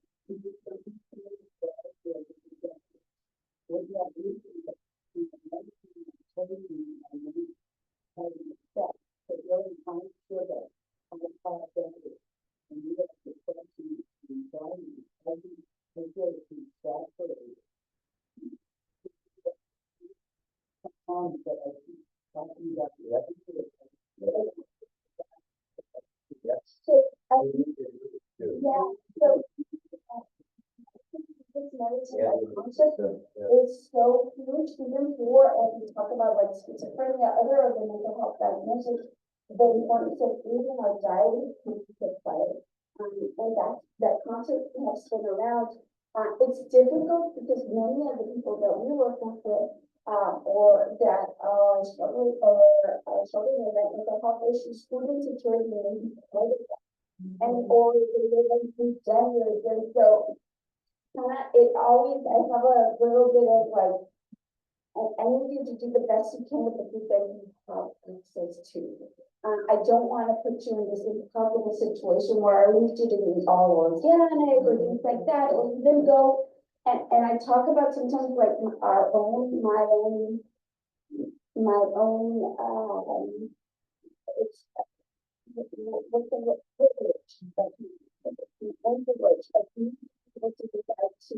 So, yeah, so. This narrative concept is so huge, even for, and we talk about like schizophrenia, other of the mental health diagnosis, the importance of even our diary can be quiet. And that concept has been around. It's difficult because many of the people that we work with, or that are struggling with mental health issues, food insecurity, and or they live in food genders, and so it always, I have a little bit of like, I need you to do the best you can with the food that you have access to. I don't want to put you in this uncomfortable situation where I need you to be all organic or things like that, or even go, and I talk about sometimes like my own, it's, what's the privilege, the privilege of being able to do that to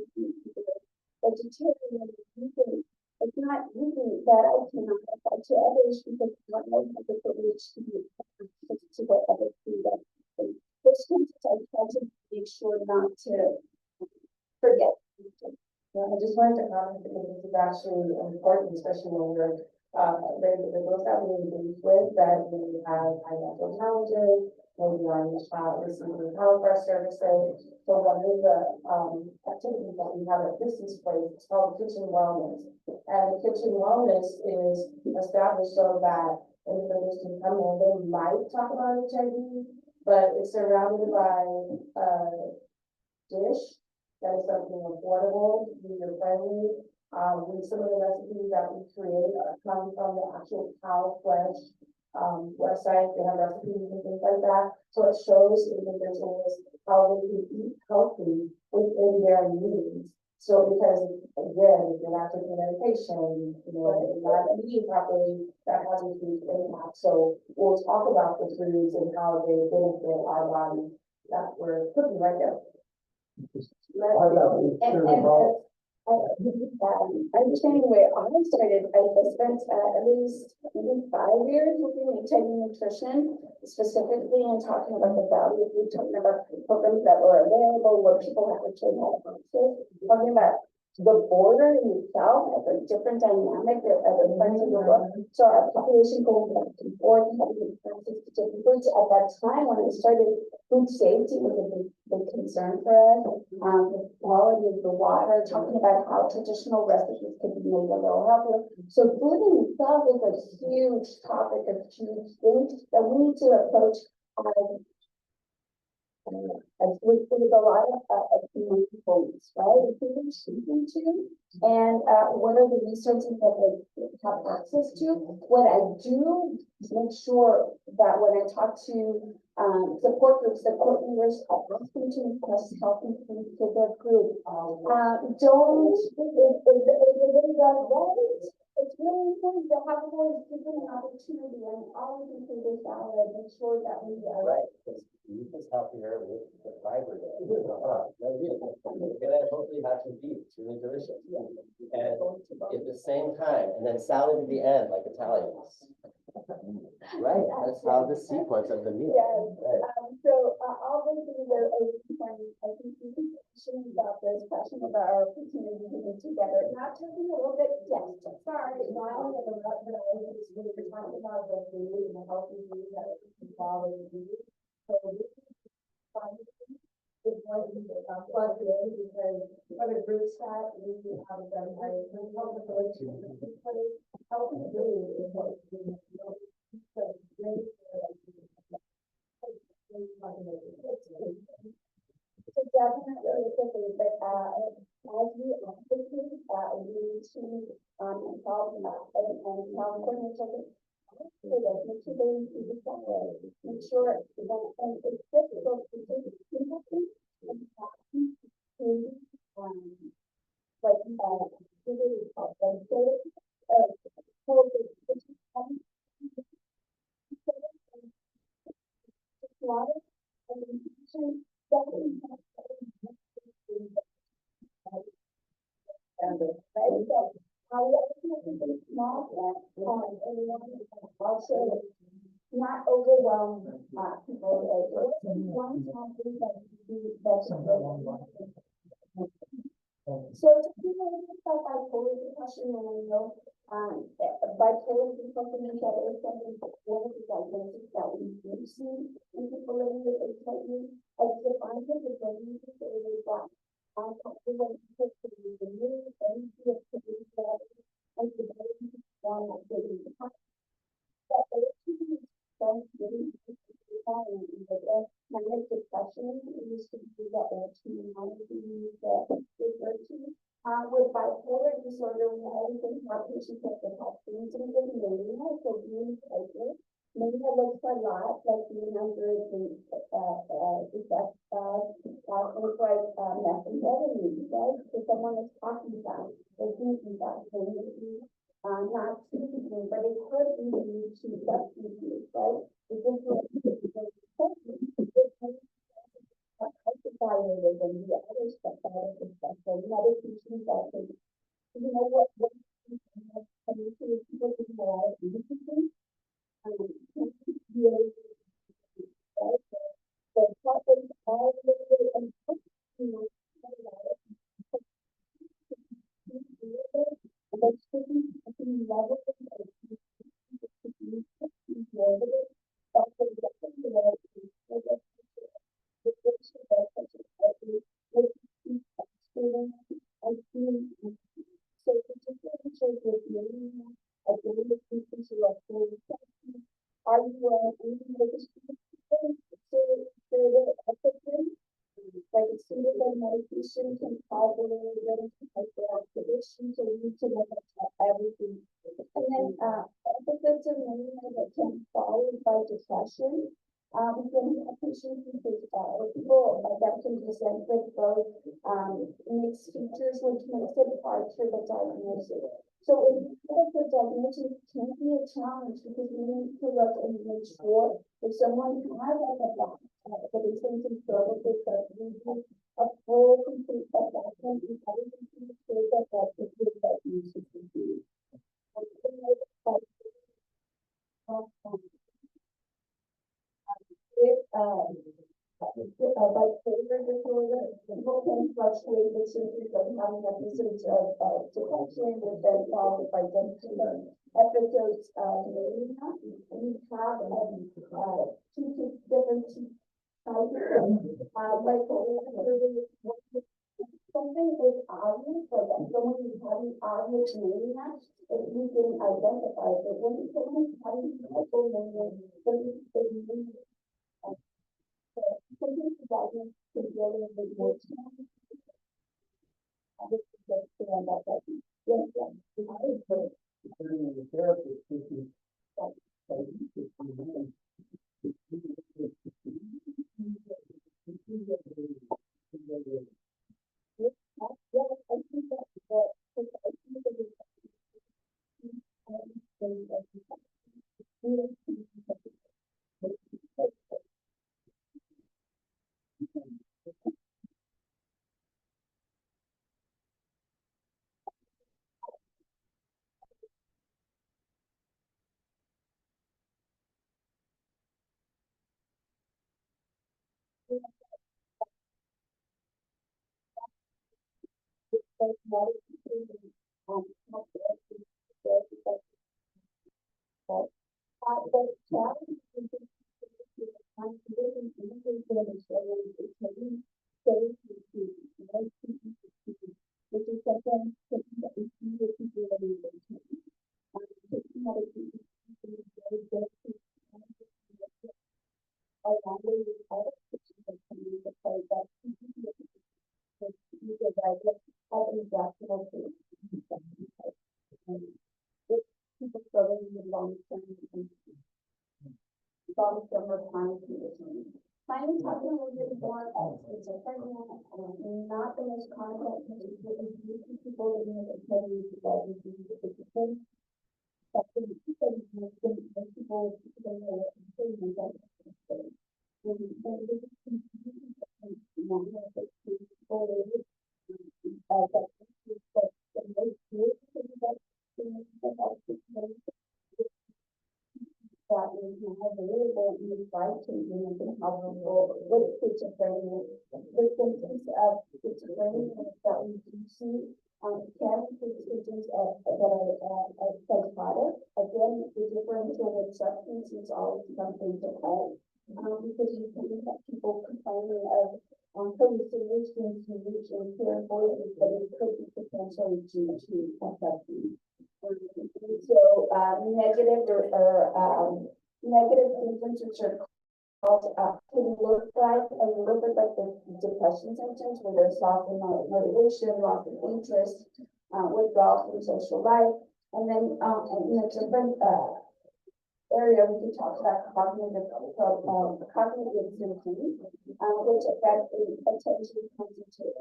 vegetarian, vegan. It's not vegan that I cannot apply to others because I don't have the privilege to be access to what other food are. Those things I try to make sure not to forget. I just wanted to comment because this is actually important, especially when we're, the those that we engage with, that we have financial challenges, maybe on receiving healthcare services. So one of the, activities that we have at Business Place is called Kitchen Wellness. And Kitchen Wellness is established so that individuals can come in, they might talk about HIV, but it's surrounded by, dish that is something affordable, user friendly. Some of the recipes that we create come from the actual cow flesh website. They have recipes and things like that. So it shows individuals how they can eat healthy within their means. So because again, if you're not taking medication, you know, if you're not eating properly, that has a huge impact. So we'll talk about the foods and how they benefit our body that we're cooking right now. Understanding where I started, I spent at least maybe 5 years looking at taking nutrition, specifically and talking about the value of food, talking about programs that were available, where people have actually had access, talking about the border in itself as a different dynamic as a part of the world. So our population going back and forth, having access to different foods. At that time, when I started, food safety was a big concern for us. The quality of the water, talking about how traditional recipes could be made a little healthier. So food in itself is a huge topic, a huge thing that we need to approach with a lot of mindfulness, right? If we are speaking to, and what are the resources that they have access to? What I do is make sure that when I talk to support groups, support leaders, I ask them to request health and food to their group. Don't, if everybody does right, it's really important to have a voice, give them an opportunity, and all we can do is make sure that we are Right, because beef is healthier with the fiber there. And hopefully have some beef, it's really delicious. And at the same time, and then salad at the end, like Italians. Right, that's how the sequence of the meal. Yes. Right. So all those things are important. I think we can passionate about this, passionate about our opportunity to be together. Not talking a little bit, yes, sorry, no, I only have a lot, but I was really talking about the food and the healthy food that is involved in food. So this is fun. It's one of the plug in because other groups that we have done, I help with the healthy food is what we do. So really, so definitely quickly, but as we advocate, we need to involve and coordinate so that make sure they do this that way. Make sure that, and it's difficult to take simple things and to like really help them say water and nutrition definitely right? So, I small steps, and we want to also not overwhelm, people, one small thing that we, that's so to people who felt bipolar depression, and I know, bipolar depression is something one of the diagnoses that we do see in people living with HIV. As defined as a brain disorder that when people can remove energy of producing and the ability to perform activities. That ability to spend really manic depression used to be the terminology that refer to. With bipolar disorder, we always think about patients that have symptoms of mania, so being hyper. Mania looks a lot like being under the effect of things like methamphetamine, right? So someone is talking about, they're thinking about, they may be not speaking, but it could be due to substance use, right? Because than the other stuff out of the spectrum, medications that can, you know, what people can have a lot of medicine, right? So something all the way and you know, but speaking level so particularly with mania, I believe the people who are fully are you like a suitable medication can cause a little bit of hyperactivation, so you need to look at everything. And then episodes of mania that can be followed by depression. We can have patients or people that can present with both mixed features, which makes it hard for the diagnosis. So in the diagnosis can be a challenge because we need to look and make sure if someone has like a block, but they seem to struggle with that, we do a full complete assessment and everything to make sure that that's the good diagnosis is used. Bipolar disorder, people can fluctuate with symptoms of having episodes of depression, with then followed by depression. Episodes of mania, we have two different types of bipolar disorder. Something is obvious, like someone who's having obvious mania, if we can identify it, but when someone's having bipolar mania, sometimes the diagnosis can be a little bit more challenging. I just understand that. Yes, The therapist, this is I think long-term or chronic conditions. Finally, talking a little bit more about schizophrenia, not the most common diagnosis, but we do see people living with HIV disease with schizophrenia. That's the people most people don't know what to say about it. like to, you can help them with schizophrenia. The symptoms of schizophrenia that we do see, can include symptoms that are psychotic. Again, the differential with substance is always something to play. Because you can have people complaining of hallucinations, and clairvoyance, but it could be potentially due to affecting. So, negative negative symptoms, which are called, can look like a little bit like the depression symptoms, where there's loss of motivation, loss of interest, withdrawal from social life, and then, in a different, area, we can talk about cognitive symptoms, which affect attention, concentration,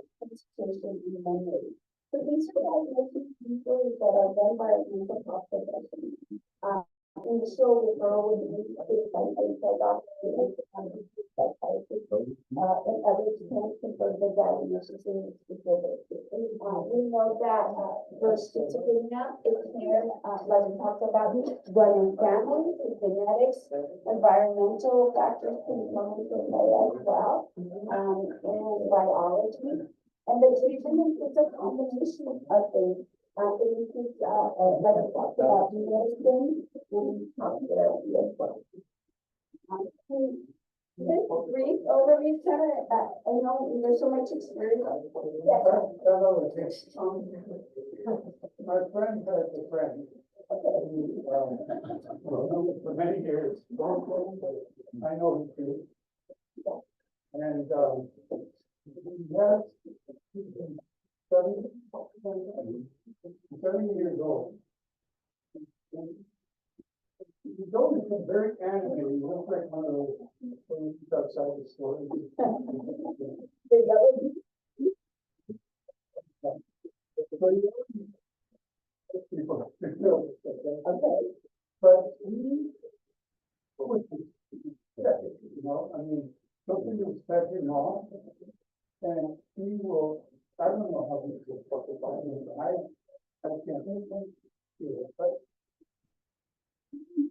and memory. So these are diagnoses usually that are done by a mental health professional. Initial referral would be made by a doctor, and others can confirm the diagnosis in specific. We know that for schizophrenia, it can, like we talked about, run in families, genetics, environmental factors can come into play as well, and biology. And the treatment is a combination of things. It includes, like I talked about, medicine and therapy as well. This brief overview, Senator, I know there's so much experience. Yes. My friend has a friend. For many years. I know him too. And, he has, 70 years old. He's always been very animated. He looks like one of those outside the store. Okay. But he, you know, I mean, something will set him off, and he will, I don't know how he will talk about it, but I can't think of it, but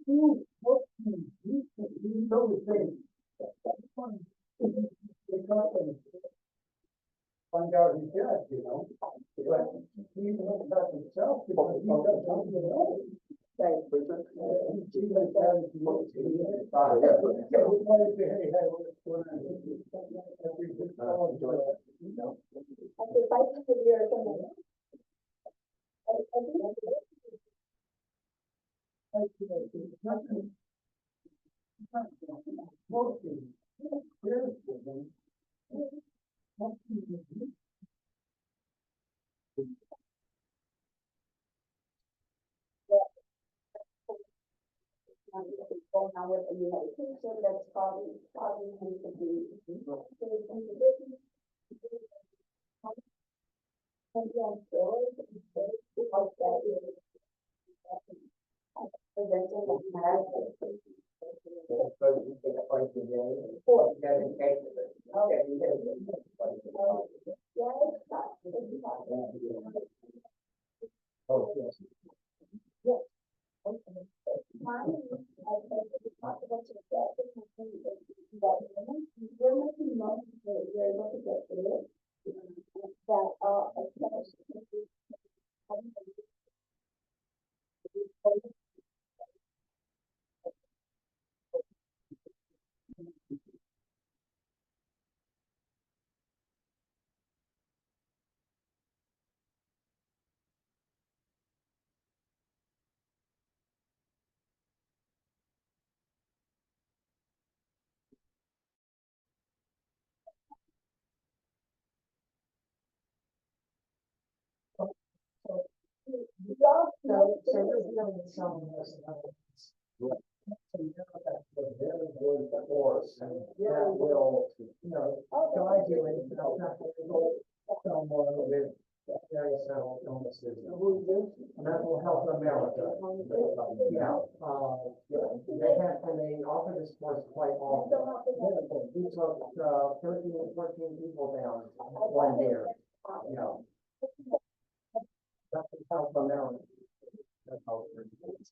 you know the thing. They up and find out he's dead, you know, but he knows about himself because he doesn't know. Right. He was down to look to the side. So we wanted to, hey, what's going on? Every good fellow, you know. After 500 years, going on with the medication that's causing him to be. And yeah, so because that is preventing the marriage. Oh, yes. Yes. Okay. Mine is, I talked about your death, we're making money that you're able to get through it. That Force, and that will, you know, guide you into someone with various mental illnesses. Mental Health America. Yeah, they have, and they offer this course quite often. We took 13 or 14 people down one year. Yeah. Mental Health America. That's how it works.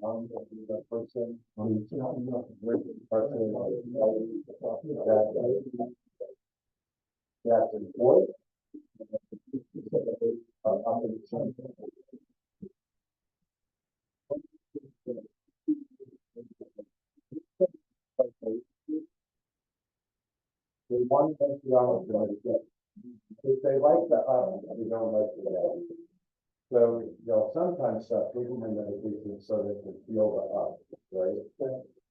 home, that person, I mean, you know, person, that's important. I'm gonna change. They want to make the opportunity. If they like the up, they don't like the down. So they'll sometimes start taking their medication so they can feel the up, right?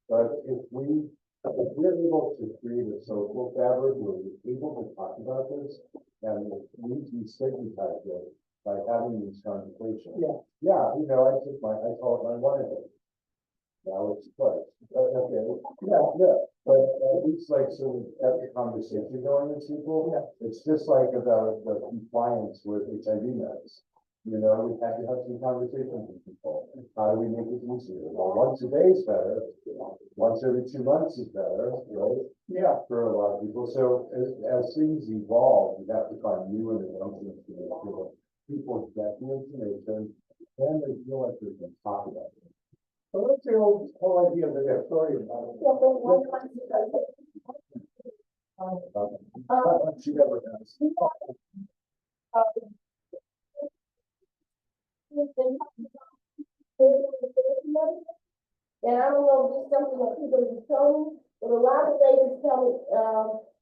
But if we're able to create a social fabric where we're able to talk about this and we destigmatize it by having these conversations. Yeah. Yeah, you know, I call it my one day. Now it's twice. Okay, yeah, but at least like, so we have the conversation going with people. It's just like about the compliance with HIV meds. You know, we have to have some conversations with people. How do we make it easier? Well, once a day is better. Once every 2 months is better, right? Yeah. For a lot of people. So as things evolve, we have to find new interventions to make sure people get the information and they feel like they can talk about it. So let's say whole idea of the Victoria model. She never has. And I don't know if this is something that people have told me, but a lot of ladies tell me,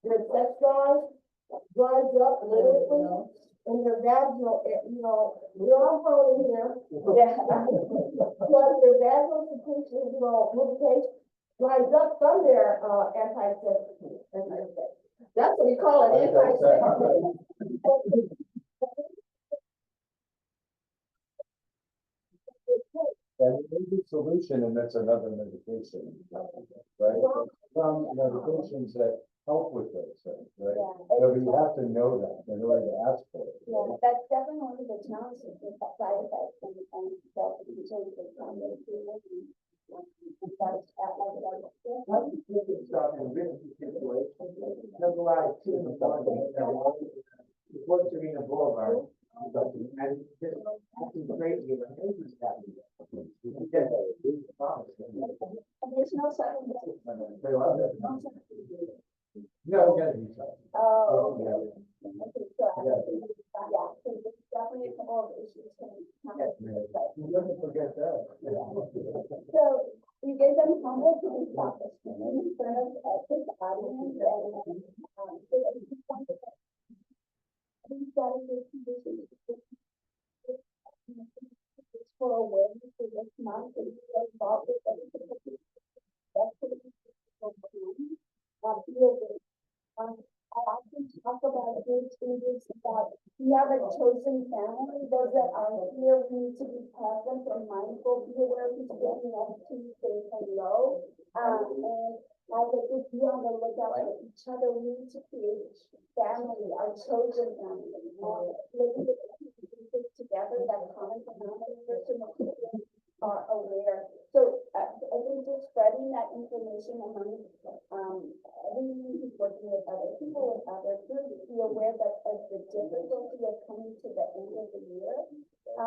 their sex drive dries up literally, and their vaginal, you know, we're all grown in here. Yeah. But their vaginal secretion, you know, lubrication dries up from their, anti-sex. That's what we call it, anti-sex. And maybe solution, and that's another medication, right? Some medications that help with those things, right? So you have to know that in order to ask for it. Yeah, that's definitely one of the challenges with that side effects and that you change the medication. How do you get yourself in a risky situation? There's a lot of kids and stuff like that. What's Serena Boulevard? And just acting greatly when neighbors have you. There's no second. No, yeah, you tell. Oh, Yeah. okay, so, yeah, so there's definitely a couple of issues. You never forget that. So you gave them humble to be selfish in front of the audience and, so that you can these strategies conditions. For awareness for this month and you are involved with everything. That's what it is. I often talk about good students about we have a chosen family, those that are here, we need to be present and mindful, be aware of who's getting up to say hello. And as a good be on the lookout for each other, we need to create family, our chosen family. Living together, that common denominator to make sure are aware. So I think just spreading that information among everyone who's working with other people, with other groups, be aware that of the difficulty of coming to the end of the year.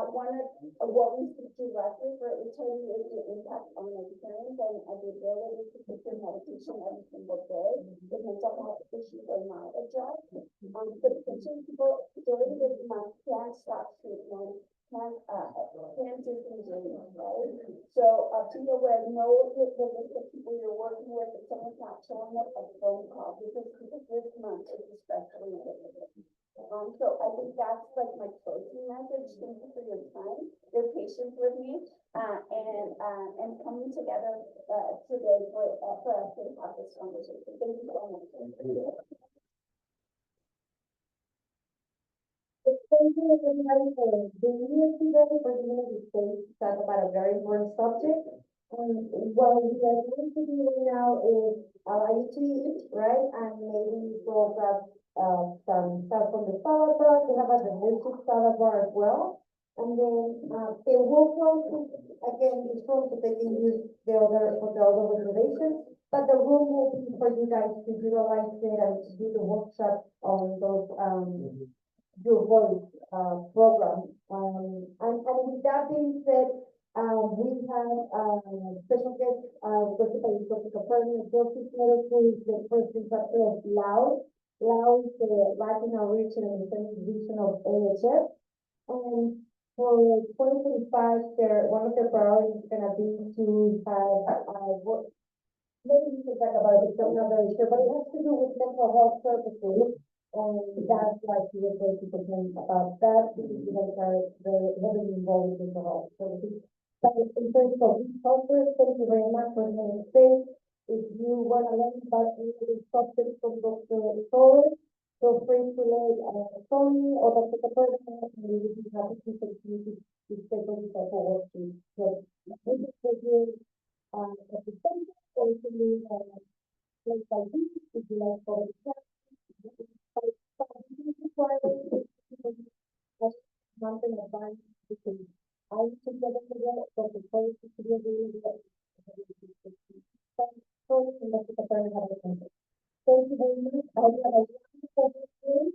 One of what we see directly for HIV is the impact on adherence and the ability to take your medication every single day. The mental health issues are not addressed. So potentially people during this month can stop treatment, can disengage, right? So to be aware, know the list of people you're working with, if someone's not showing up, a phone call, because this month is especially difficult. So I think that's like my closing message. Thank you for your time, your patience with me, and coming together today for us to have this conversation. Thank you so much. Thank you everybody for being here today, for giving us the space to talk about a very important subject. What we are going to do right now is I need to eat, right? And maybe we'll have some stuff from the salad bar. We have a delicious salad bar as well. And then they will close again this room so they can use the other for the other reservations. But the room will be for you guys to utilize it and to do the workshop on those your voice program. And with that being said, We have, special guest, Principal Dr. Capernaum, Joseph Miller, who is the first instructor of Lao. Lao is the Latin Outreach and Extended Division of AHS. And for 2025, one of their priorities is gonna be to have, what, maybe we can talk about it, I'm not very sure, but it has to do with mental health services. And that's why we were going to present about that, because you guys are very heavily involved in mental health services. But in terms of resources, thank you very much for the space. If you want to learn about any of the subjects from Dr. Torres, feel free to let Tony or Dr. Capernaum, and we will be happy to continue to schedule this type of worksheet. So this is the year, of the center, or to be, place by this, if you like for the chat. Something advanced, because I together together, so the place to be able so, Dr. Capernaum, have a comment. Thank you very much. I hope you have a wonderful day.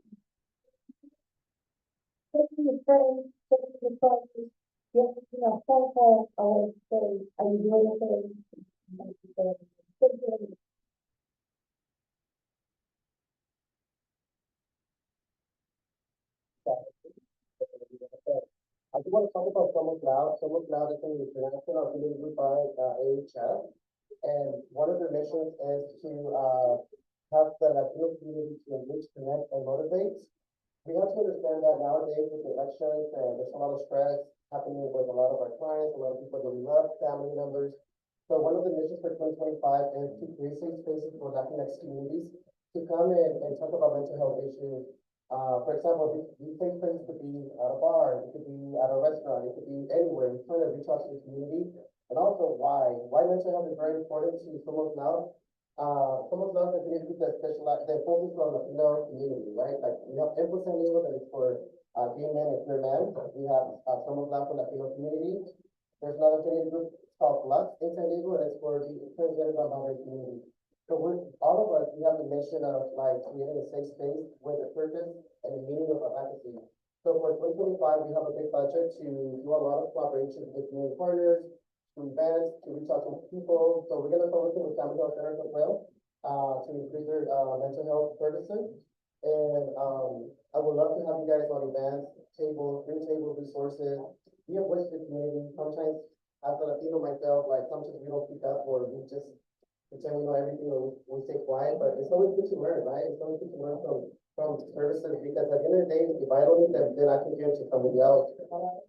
Taking the train, taking the buses, yes, you know, phone call, I would say, are you doing okay? Thank you very much. Thank you very much. I do want to talk about Somos Loud. Somos Loud is an international community group by AHF. And one of their missions is to help the Latino community to enrich, connect, and motivate. We have to understand that nowadays with the elections, and there's a lot of stress happening with a lot of our clients, a lot of people that we love, family members. So one of the missions for 2025 is to create safe spaces for Latinx communities to come in and talk about mental health issues. For example, these safe places could be at a bar, it could be at a restaurant, it could be anywhere. We're trying to reach out to the community. And also why mental health is very important to Somos Loud. Somos Loud is a community that specialize, that focus on the Latino community, right? Like we have Info San Diego that is for gay men and queer men. We have Somos Loud for Latino community. There's another community group called Lux in San Diego, and it's for the transgender non-binary community. So all of us, we have the mission of like creating a safe space with a purpose and a meaning of advocacy. So for 2025, we have a big budget to do a lot of collaboration with community partners, to events, to reach out to people. So we're gonna start working with family health centers as well, to increase their mental health services. And I would love to have you guys on events, tables, bring table resources, be a voice to the community. Sometimes as a Latino myself, like sometimes we don't speak up or we just pretend we know everything or we stay quiet, but it's always good to learn, right? It's always good to learn from services, because at the end of the day, if I don't need them, then I can give it to somebody else.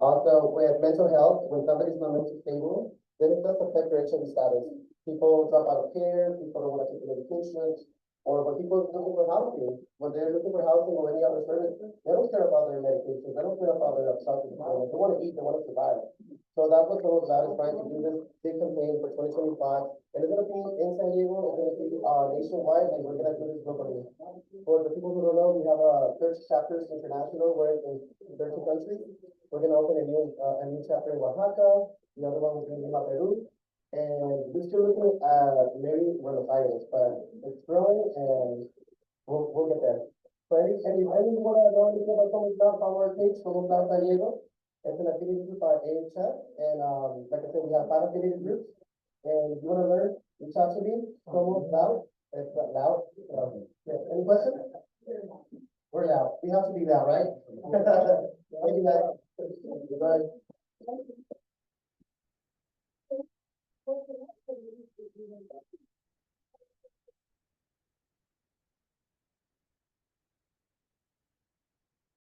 Also, with mental health, when somebody's not mentally stable, then it does affect their HIV status. People drop out of care, people don't want to take medication, or when people are looking for housing, when they're looking for housing or any other service, they don't care about their medication, they don't care about their substance, they want to eat, they want to survive. So that's what Somos Loud is trying to do, this big campaign for 2025. And it's gonna be in San Diego, it's gonna be nationwide, and we're gonna do this globally. For the people who don't know, we have 30 chapters international, we're in 30 countries. We're gonna open a new chapter in Oaxaca, the other one is in Lima, Peru. And we're still looking at maybe Buenos Aires, but it's growing and we'll get there. So anyone know anything about Somos Loud, follow our page, Somos Loud San Diego. It's an affiliate group by AHF, and like I said, we have 5 affiliated groups. And if you want to learn, reach out to me. Somos Loud. It's not loud. Yeah. Any questions? We're loud. We have to be loud, right? Thank you, guys. Goodbye. Thank you.